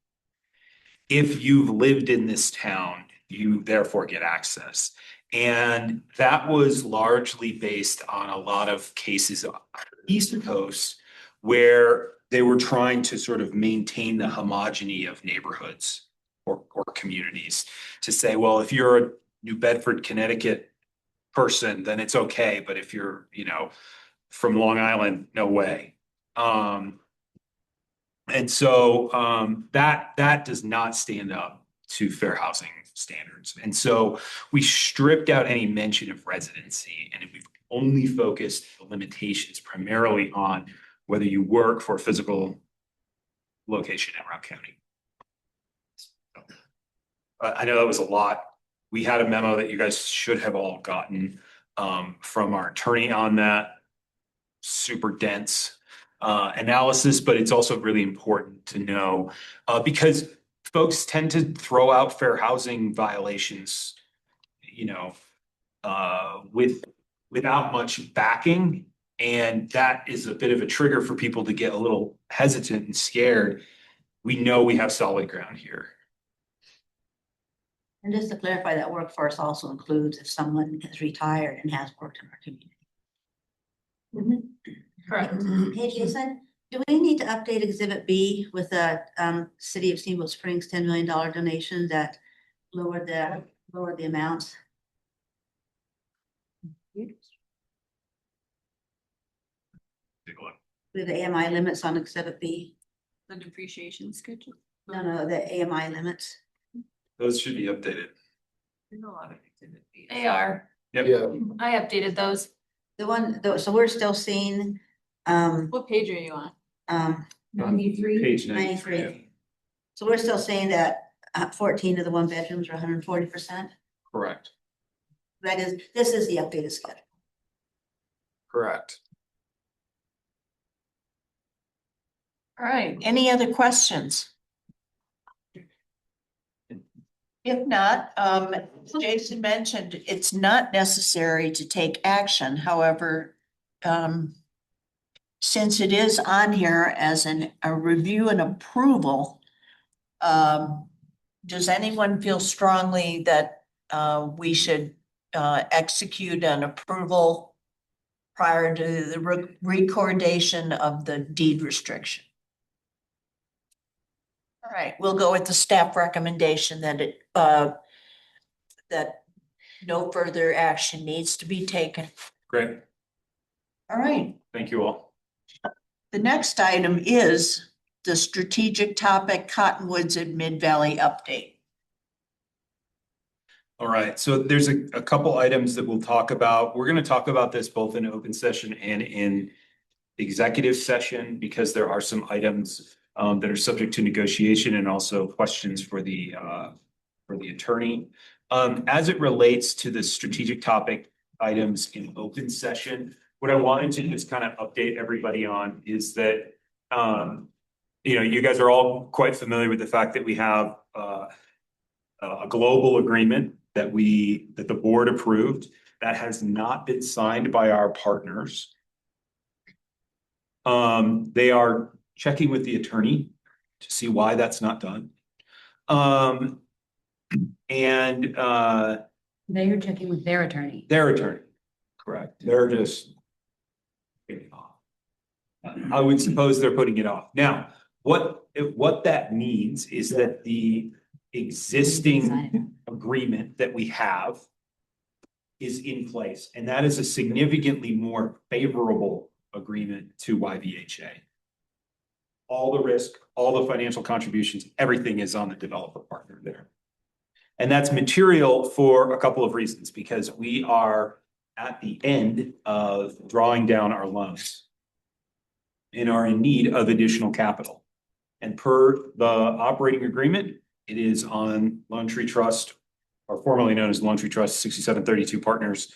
If you've lived in this town, you therefore get access. And that was largely based on a lot of cases on the East Coast where they were trying to sort of maintain the homogeny of neighborhoods or communities to say, well, if you're a New Bedford, Connecticut person, then it's okay. But if you're, from Long Island, no way. And so that does not stand up to fair housing standards. And so we stripped out any mention of residency, and we've only focused the limitations primarily on whether you work for a physical location in Rock County. I know that was a lot. We had a memo that you guys should have all gotten from our attorney on that. Super dense analysis, but it's also really important to know because folks tend to throw out fair housing violations, without much backing. And that is a bit of a trigger for people to get a little hesitant and scared. We know we have solid ground here. And just to clarify, that workforce also includes if someone is retired and has worked in our community. Correct. Hey, Jason, do we need to update Exhibit B with the City of Steamboat Springs $10 million donation that lowered the amount? Take a look. with the AMI limits on Exhibit B. The depreciation schedule. No, the AMI limits. Those should be updated. They are. Yep. Yeah. I updated those. So we're still seeing, What page are you on? 93. Page 93. So we're still saying that 14 of the one bedrooms are 140%. Correct. This is the updated schedule. Correct. All right, any other questions? If not, Jason mentioned it's not necessary to take action, however, since it is on here as a review and approval, does anyone feel strongly that we should execute an approval prior to the recordation of the deed restriction? All right, we'll go with the staff recommendation that that no further action needs to be taken. Great. All right, Thank you all. the next item is the strategic topic Cottonwoods and Mid-Valley update. All right, so there's a couple items that we'll talk about. We're going to talk about this both in open session and in executive session because there are some items that are subject to negotiation and also questions for the attorney. As it relates to the strategic topic items in open session, what I wanted to just kind of update everybody on is that, you guys are all quite familiar with the fact that we have a global agreement that the board approved that has not been signed by our partners. They are checking with the attorney to see why that's not done. They are checking with their attorney. Their attorney, correct. They're just putting it off. I would suppose they're putting it off. Now, what that means is that the existing agreement that we have is in place, and that is a significantly more favorable agreement to YVHA. All the risk, all the financial contributions, everything is on the developer partner there. And that's material for a couple of reasons, because we are at the end of drawing down our loans and are in need of additional capital. And per the operating agreement, it is on Lone Tree Trust, or formerly known as Lone Tree Trust 6732 Partners,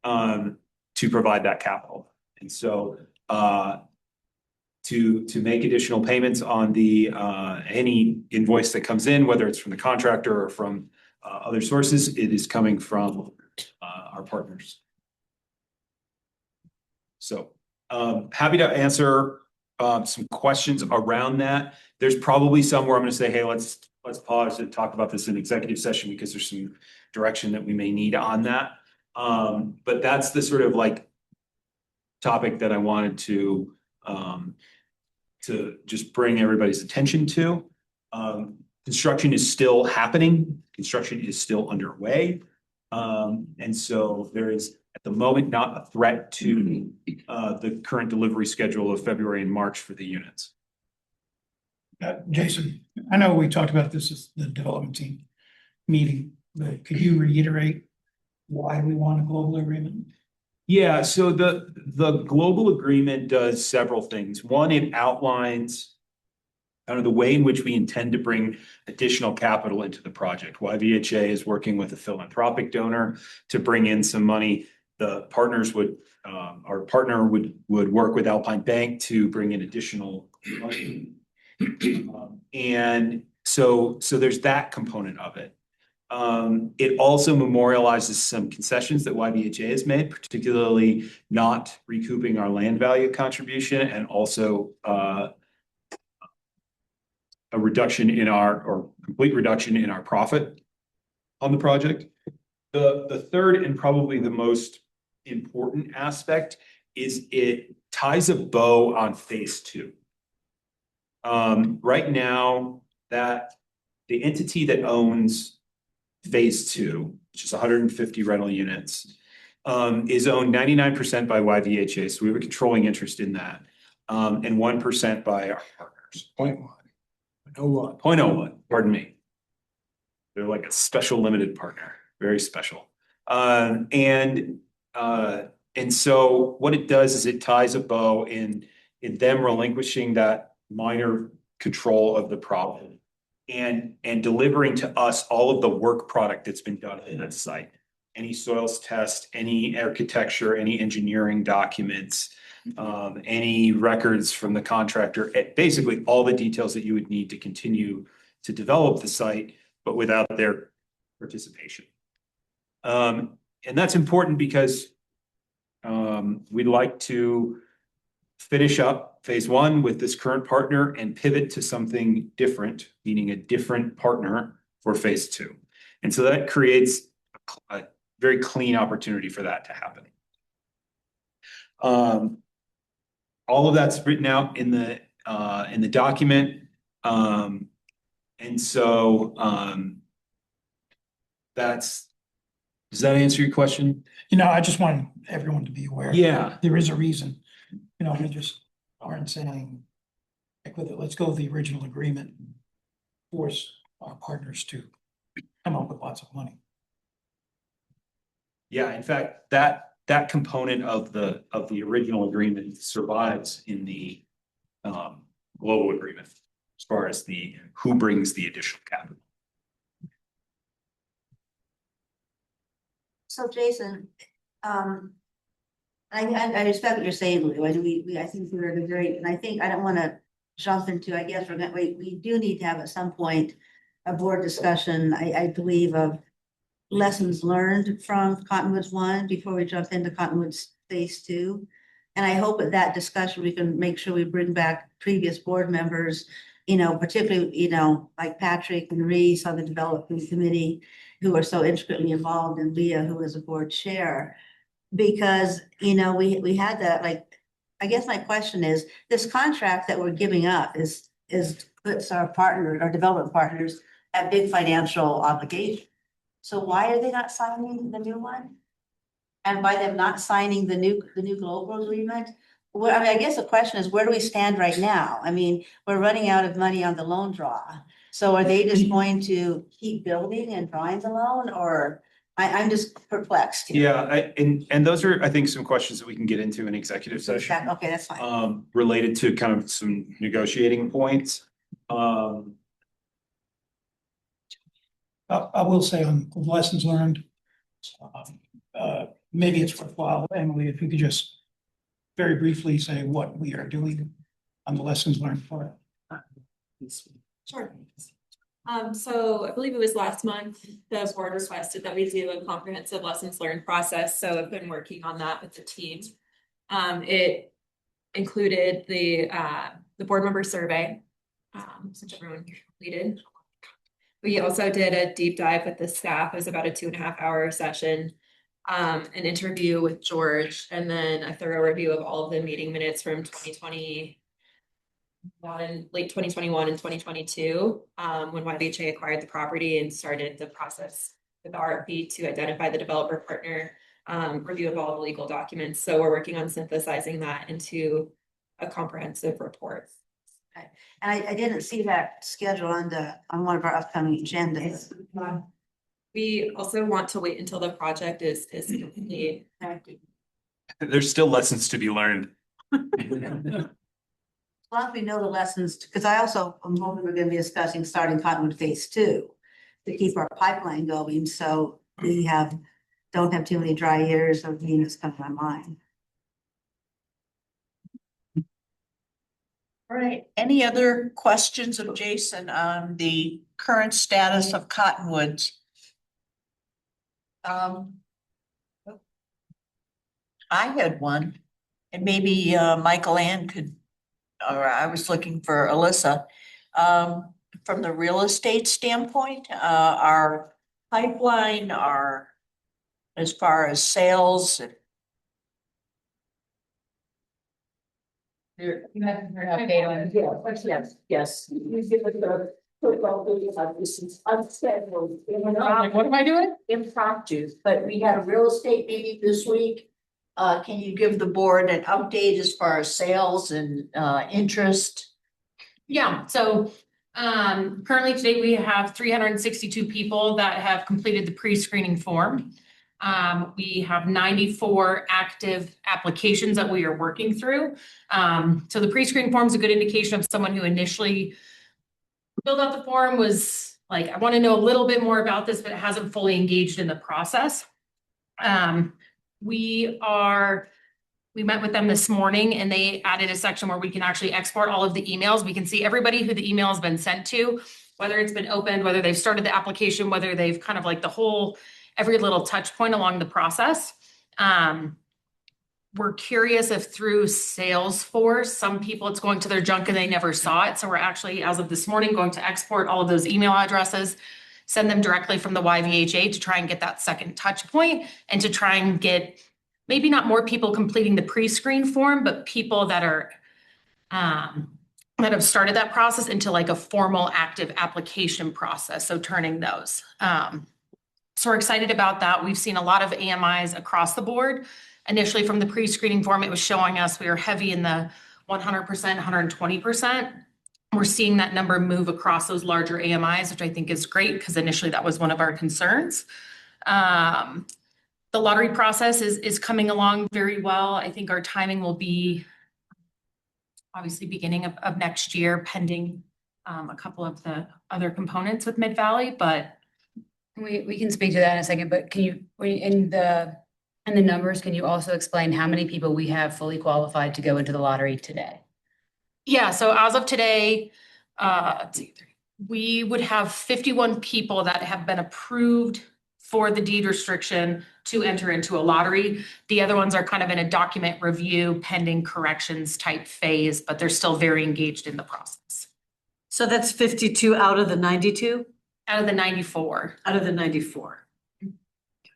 to provide that capital. And so to make additional payments on the any invoice that comes in, whether it's from the contractor or from other sources, it is coming from our partners. So happy to answer some questions around that. There's probably some where I'm going to say, hey, let's pause and talk about this in executive session because there's some direction that we may need on that. But that's the sort of like topic that I wanted to just bring everybody's attention to. Construction is still happening. Construction is still underway. And so there is at the moment not a threat to the current delivery schedule of February and March for the units. Jason, I know we talked about this as the development team meeting, but could you reiterate why we want a global agreement? Yeah, so the global agreement does several things. One, it outlines kind of the way in which we intend to bring additional capital into the project. YVHA is working with a philanthropic donor to bring in some money. The partners our partner would work with Alpine Bank to bring in additional money. And so there's that component of it. It also memorializes some concessions that YVHA has made, particularly not recouping our land value contribution and also a reduction or complete reduction in our profit on the project. The third and probably the most important aspect is it ties a bow on phase 2. Right now, that the entity that owns phase 2, which is 150 rental units, is owned 99% by YVHA. So we have a controlling interest in that. and 1% by our partners. 0.1. 0.01. 0.01, pardon me. They're like a special limited partner, very special. And so what it does is it ties a bow in them relinquishing that minor control of the problem and delivering to us all of the work product that's been done in that site. Any soils test, any architecture, any engineering documents, any records from the contractor, basically all the details that you would need to continue to develop the site, but without their participation. And that's important because we'd like to finish up phase one with this current partner and pivot to something different, meaning a different partner for phase two. And so that creates a very clean opportunity for that to happen. All of that's written out in the document. And so does that answer your question? I just want everyone to be aware. Yeah. There is a reason, we just aren't saying, like, let's go with the original agreement, and force our partners to come up with lots of money. Yeah, in fact, that component of the original agreement survives in the global agreement as far as who brings the additional capital. So Jason, I respect what you're saying, Lou. I think we're in a great, and I don't want to jump into, I guess we do need to have at some point a board discussion, I believe, of lessons learned from Cottonwoods 1 before we jump into Cottonwoods phase 2. And I hope at that discussion, we can make sure we bring back previous board members, particularly, like Patrick and Reese on the development committee, who are so intricately involved, and Leah, who is a board chair. Because, we had that, like, I guess my question is, this contract that we're giving up puts our development partners at big financial obligation. So why are they not signing the new one? And by them not signing the new global agreement? Well, I guess the question is, where do we stand right now? We're running out of money on the loan draw. So are they just going to keep building and drawing the loan, or I'm just perplexed here. Yeah, and those are, I think, some questions that we can get into in executive session. Okay, that's fine. Related to kind of some negotiating points. I will say on lessons learned, maybe it's worthwhile, Emily, if you could just very briefly say what we are doing on the lessons learned part. Sure. So I believe it was last month, the board requested that we do a comprehensive lessons learned process. So I've been working on that with the team. It included the board member survey, which everyone completed. We also did a deep dive with the staff. It was about a 2.5-hour session, an interview with George, and then a thorough review of all of the meeting minutes from late 2021 and 2022, when YVHA acquired the property and started the process with RFP to identify the developer partner, review of all the legal documents. So we're working on synthesizing that into a comprehensive report. Okay. And I didn't see that schedule on one of our upcoming agendas. We also want to wait until the project is complete. There's still lessons to be learned. As long as we know the lessons, because I also am hoping we're going to be discussing starting Cottonwood phase 2 to keep our pipeline going, so we don't have too many dry years of units coming online. All right, any other questions of Jason on the current status of Cottonwoods? I had one, and maybe Michael Ann could, or I was looking for Alyssa. From the real estate standpoint, our pipeline, as far as sales. You have an update on. Yes. What am I doing? Impromptu, but we had a real estate meeting this week. can you give the board an update as far as sales and interest? Yeah, so currently today we have 362 people that have completed the pre-screening form. We have 94 active applications that we are working through. So the pre-screen form is a good indication of someone who initially filled out the form, was like, I want to know a little bit more about this, but hasn't fully engaged in the process. We met with them this morning and they added a section where we can actually export all of the emails. We can see everybody who the email has been sent to, whether it's been opened, whether they've started the application, whether they've kind of like the whole, every little touch point along the process. We're curious if through Salesforce, some people it's going to their junk and they never saw it. So we're actually, as of this morning, going to export all of those email addresses, send them directly from the YVHA to try and get that second touch point and to try and get maybe not more people completing the pre-screen form, but people that are that have started that process into like a formal active application process. So turning those. So we're excited about that. We've seen a lot of AMIs across the board. Initially from the pre-screening form, it was showing us we were heavy in the 100%, 120%. We're seeing that number move across those larger AMIs, which I think is great because initially that was one of our concerns. The lottery process is coming along very well. I think our timing will be obviously beginning of next year, pending a couple of the other components with Mid-Valley, but We can speak to that in a second, but can you, in the numbers, can you also explain how many people we have fully qualified to go into the lottery today? yeah, so as of today, let's see, we would have 51 people that have been approved for the deed restriction to enter into a lottery. The other ones are kind of in a document review, pending corrections type phase, but they're still very engaged in the process. So that's 52 out of the 92? Out of the 94. Out of the 94.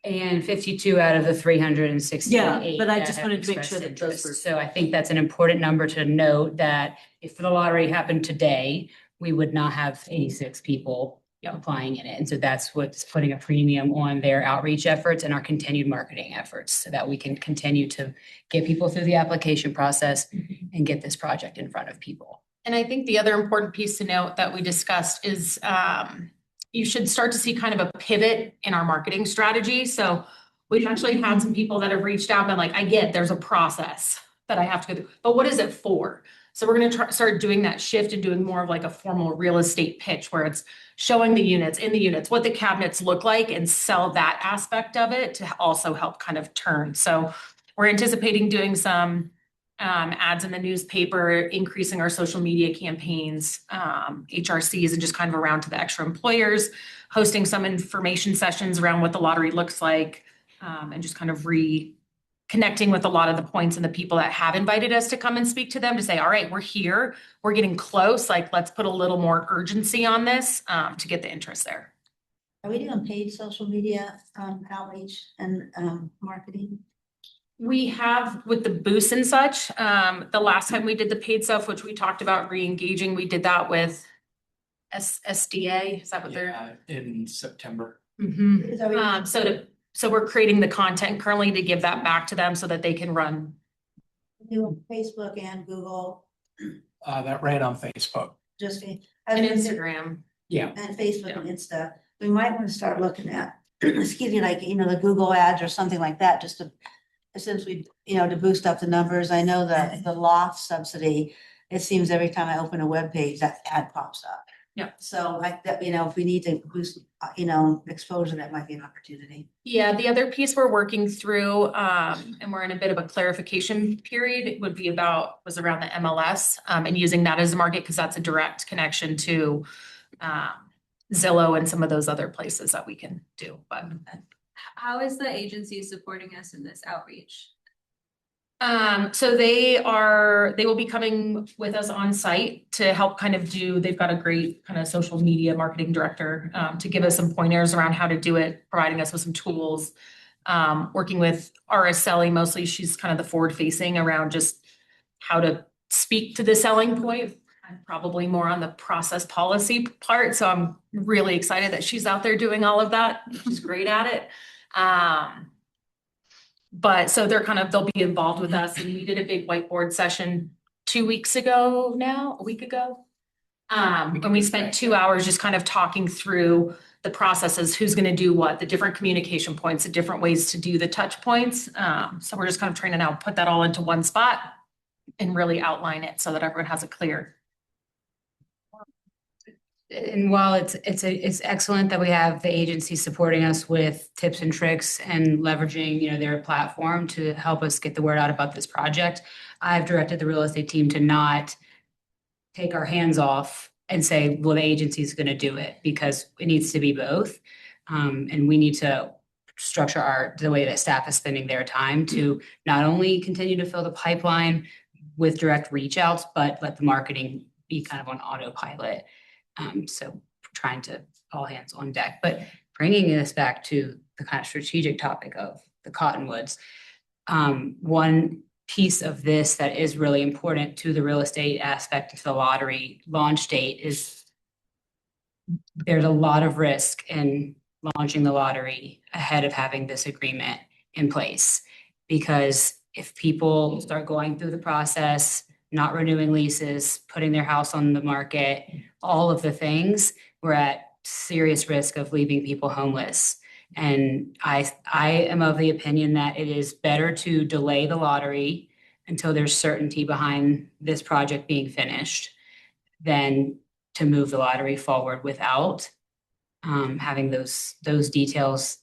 And 52 out of the 368. Yeah, but I that just have wanted to make expressed sure that those interest. were. So I think that's an important number to note, that if the lottery happened today, we would not have 86 people applying in it. And so that's what's putting a premium on their outreach efforts and our continued marketing efforts, so that we can continue to get people through the application process and get this project in front of people. And I think the other important piece to note that we discussed is you should start to see kind of a pivot in our marketing strategy. So we've actually had some people that have reached out and been like, I get there's a process that I have to go through, but what is it for? So we're going to start doing that shift and doing more of like a formal real estate pitch where it's showing the units, in the units, what the cabinets look like, and sell that aspect of it to also help kind of turn. So we're anticipating doing some ads in the newspaper, increasing our social media campaigns, HRCs, and just kind of around to the extra employers, hosting some information sessions around what the lottery looks like, and just kind of reconnecting with a lot of the points and the people that have invited us to come and speak to them to say, all right, we're here, we're getting close, like let's put a little more urgency on this to get the interest there. Are we doing paid social media outreach and marketing? We have with the booths and such, the last time we did the paid stuff, which we talked about re-engaging, we did that with SDA, is that what they're? In September. Mm-hmm. So we're creating the content currently to give that back to them so that they can run. Doing Facebook and Google, That ran on Facebook. just. And Instagram. Yeah. And Facebook and Insta. We might want to start looking at, excuse me, like, the Google ads or something like that, just to, since we, to boost up the numbers. I know that the loft subsidy, it seems every time I open a web page, that ad pops up. Yeah. So like that, if we need to boost, exposure, that might be an opportunity. Yeah, the other piece we're working through, and we're in a bit of a clarification period, it would be was around the MLS, and using that as a market, because that's a direct connection to Zillow and some of those other places that we can do. But how is the agency supporting us in this outreach? So they will be coming with us on site to help kind of they've got a great kind of social media marketing director, to give us some pointers around how to do it, providing us with some tools, working with Araceli, mostly she's kind of the forward facing around just how to speak to the selling point. I'm probably more on the process policy part. So I'm really excited that she's out there doing all of that. She's great at it. But so they'll be involved with us, and we did a big whiteboard session 2 weeks ago now, a week ago. And we spent 2 hours just kind of talking through the processes, who's gonna do what, the different communication points, the different ways to do the touch points. So we're just kind of trying to now put that all into one spot and really outline it so that everyone has it clear. And while it's excellent that we have the agency supporting us with tips and tricks and leveraging, you know, their platform to help us get the word out about this project, I've directed the real estate team to not take our hands off and say, well, the agency's gonna do it, because it needs to be both. And we need to structure the way that staff is spending their time to not only continue to fill the pipeline with direct reach outs, but let the marketing be kind of on autopilot. So trying to all hands on deck, but bringing this back to the kind of strategic topic of the cottonwoods. One piece of this that is really important to the real estate aspect of the lottery launch date is there's a lot of risk in launching the lottery ahead of having this agreement in place. Because if people start going through the process, not renewing leases, putting their house on the market, all of the things, we're at serious risk of leaving people homeless. And I am of the opinion that it is better to delay the lottery until there's certainty behind this project being finished than to move the lottery forward without having those details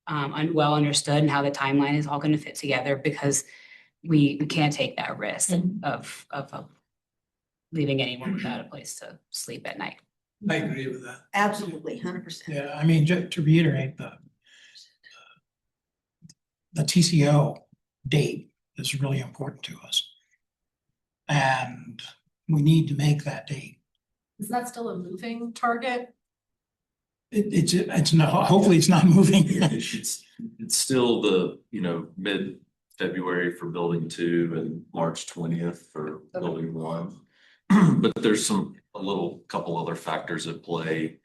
well understood and how the timeline is all going to fit together, because we can't take that risk of leaving anyone without a place to sleep at night. I agree with that. Absolutely, 100%. Yeah, I mean, to reiterate, the TCO date is really important to us. And we need to make that date. Is that still a moving target? It's not, hopefully it's not moving. It's still the, you know, mid-February for building 2 and March 20th for building 1. But there's a couple other factors at play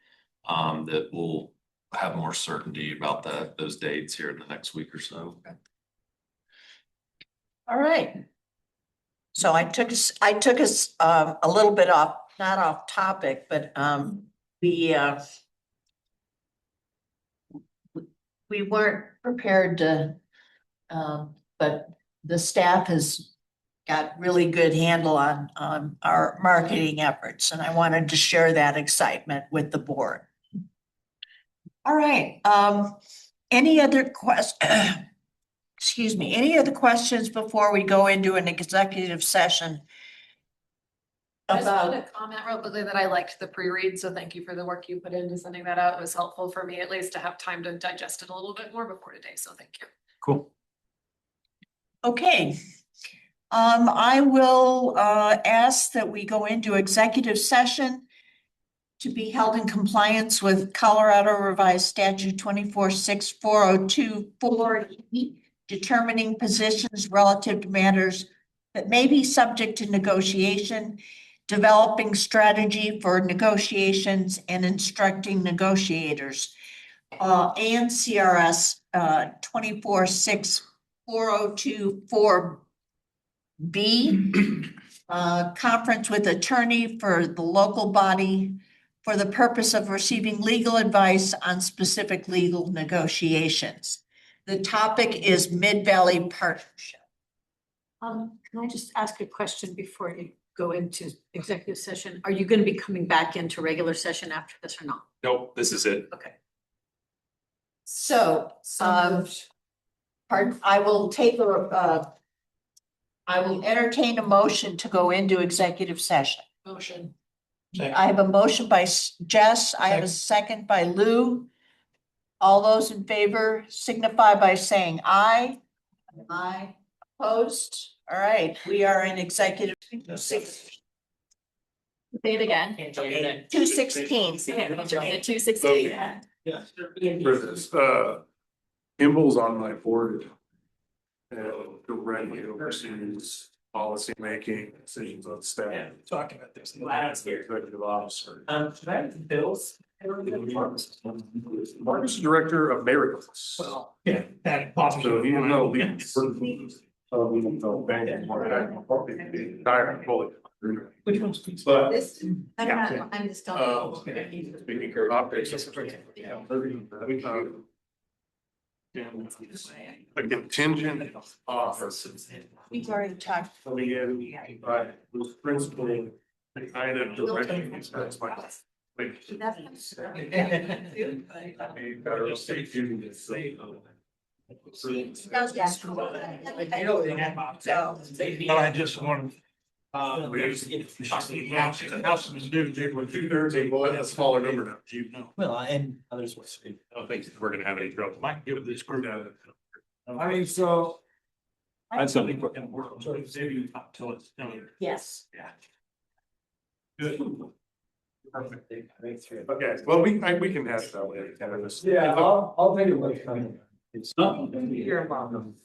that will have more certainty about those dates here in the next week or so. All right. So I took us a little bit off, not off topic, but we weren't prepared to, but the staff has got really good handle on our marketing efforts, and I wanted to share that excitement with the board. All right, any other excuse me, any other questions before we go into an executive session? I just wanted to comment real quickly that I liked the pre-read, so thank you for the work you put into sending that out. It was helpful for me at least to have time to digest it a little bit more before today, so thank you. Cool. Okay. I will ask that we go into executive session to be held in compliance with Colorado Revised Statute 246402-4E, determining positions relative to matters that may be subject to negotiation, developing strategy for negotiations, and instructing negotiators. And CRS 246402-4B, conference with attorney for the local body for the purpose of receiving legal advice on specific legal negotiations. The topic is Mid-Valley Partnership. Can I just ask a question before you go into executive session? Are you going to be coming back into regular session after this or not? Nope, this is it. Okay. So, pardon, I will entertain a motion to go into executive session. Motion. I have a motion by Jess. I have a second by Lou. All those in favor signify by saying aye. Aye. Opposed? All right, we are in executive. Say it again. 216. 216. For this, Kimball's on my board. And the revenue overseas policymaking, decisions on staff. Talking about this. Executive officer. Should I have bills? Mark is director of Miracles. Well, yeah, that possibly. So even though we don't bank more, the entire fully. Which one's? But. This, I'm not, I'm just telling Speaking of optics. A contingent office. We've already talked. Coming in, was principally kind of directing these guys like. Federal state duties. No, I just want. House was due with 2/3, but a smaller number now. You know. Well, and others will say. I don't think we're gonna have any trouble. Might give this group. I mean, so. That's something. Sort of saving up till it's done. Yes. Yeah. Good. Perfect. Okay, well, we can have that later. Yeah, I'll take a look. It's not.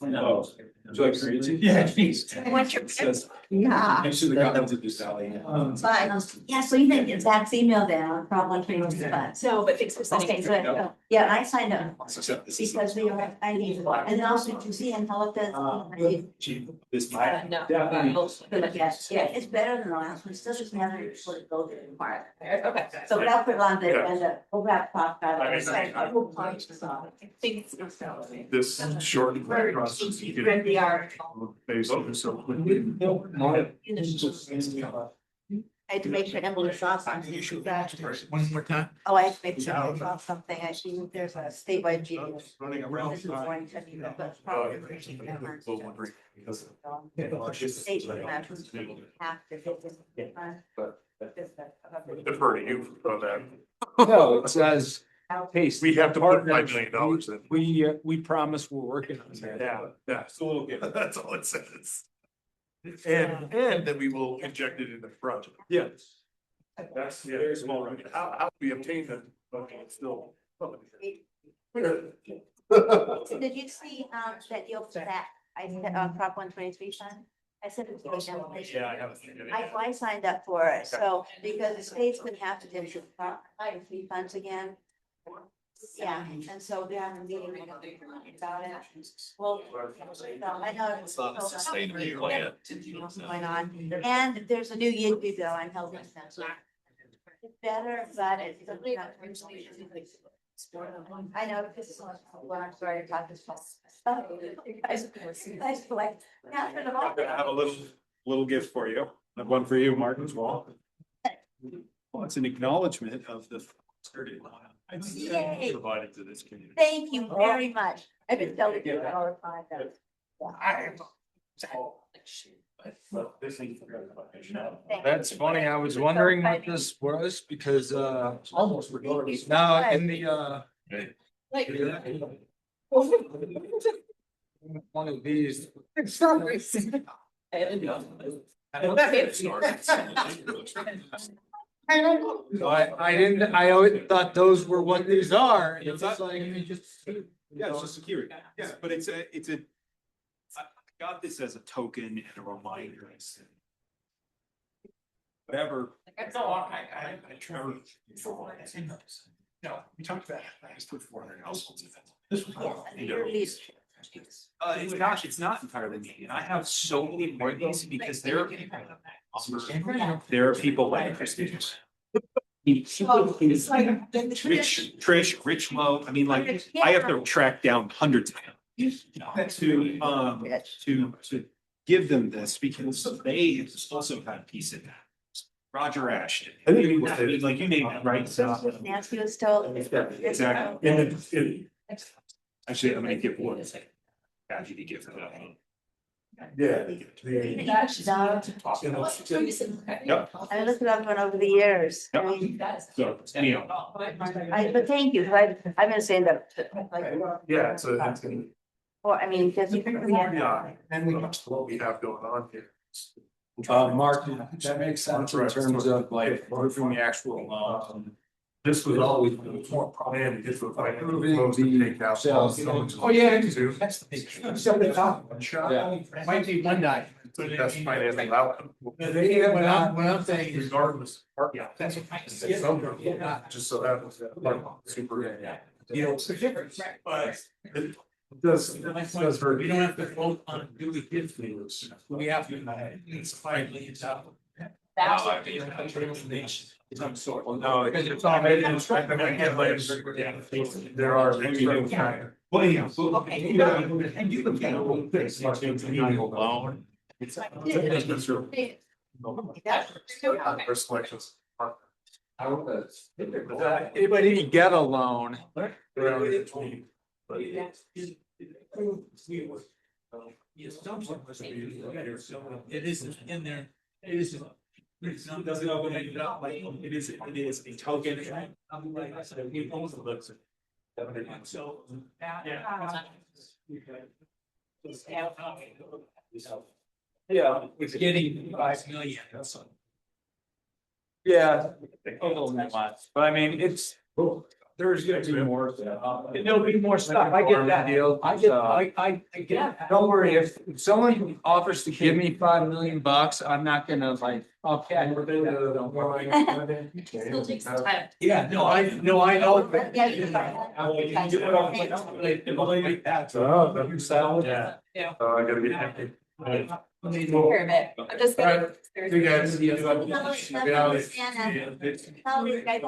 No. Yeah, geez. What's your? Yeah. I should have gotten to this alley. But, yeah, so you think Zach's email down, problem three was fun. No, but thanks for Okay, sending. good. Yeah, I signed up because we were, I need, and then also to see and how it does. This No. Yeah, it's better than the last one, still just never fully go there part. Okay. So but I'll put it on the agenda, we'll have to talk about I it. mean, I will punch this off. This short. Read the article. Basically, so. I had to make sure Emily saw something. One more time. Oh, I had to make sure Emily saw something, I see there's a statewide meeting. Running around. This is going to be the probably. State matches have to hit this. Defer to you on that. No, it says, hey. We have to put $5 million in. We promise we're working on that. Yeah, it's a little given. That's all it says. And then we will inject it in the project. Yes. That's, yeah, very small. How we obtain them, okay, it's still. So did you see, that deal for that, I said on Prop 123 fund? I sent it to you. Yeah, I haven't seen it. I signed up for it, so because the state's gonna have to do the Prop 123 funds again. Yeah, and so they're having a meeting about it. Well, no, I know. It's not a sustainable plan. What's going on, and there's a new YVHA bill on health insurance. It's better, but it's. I know, this is what I'm sorry about this. Guys, like, yeah, for the I'm gonna have a little gift for you. I have one for you, Martin, as well. Well, it's an acknowledgement of the Yay. provided to this community. Thank you very much. I've been telling you all the time. That's funny, I was wondering what this was because, Almost. now in the, Like. one of these. I didn't, I always thought those were what these are. And it's just like, Yeah, it's just security. Yeah, but it's a, I got this as a token and a reminder. Whatever. No, we talked about it. I just put 400 households in it. This was. It's not entirely me, and I have so many more of these because there are people like Christine. Rich Low, I mean, like, I have to track down hundreds of them to give them this because they also had a piece in that. Roger Ashton, I mean, like you name it, right? Nancy was told. Exactly. And actually, I'm gonna give one. Happy to give that up. Yeah. Yep. I looked it up and over the years. I Yep. mean, So anyhow, but thank you, because I've been saying that, like, Yeah, it's or, I mean, because. yeah, and what we have going on here. Mark, that makes sense in terms of like moving the actual, This was always more planned, this was like. Moving supposed to the take out sales. some- Oh, yeah. Two. That's the big. So the top one. Yeah. Might be one night. That's financing outcome. What I'm saying is. Regardless. Yeah, that's what I Say something, just so happens that super. You know, it's a difference, but. It does, it does hurt. We don't have to vote on do we give things. We have to, it's finally, it's out. Some sort. No, Because it's already. There are. Well, yeah. Okay. And you can. First selections. Anybody can get a loan. It isn't in there, it isn't. It's not, doesn't open it up like, it is a token. He owns the books. So. Yeah, it's getting 5 million. Yeah. But I mean, it's, there's gonna be more. There'll be more stuff, I get that. I get that. Don't worry, if someone offers to give me $5 million, I'm not gonna like, okay. Still takes some time. Yeah, no, I know. Oh, yeah. I gotta be happy. Take care of it. I'm just gonna. You guys. Tell these guys,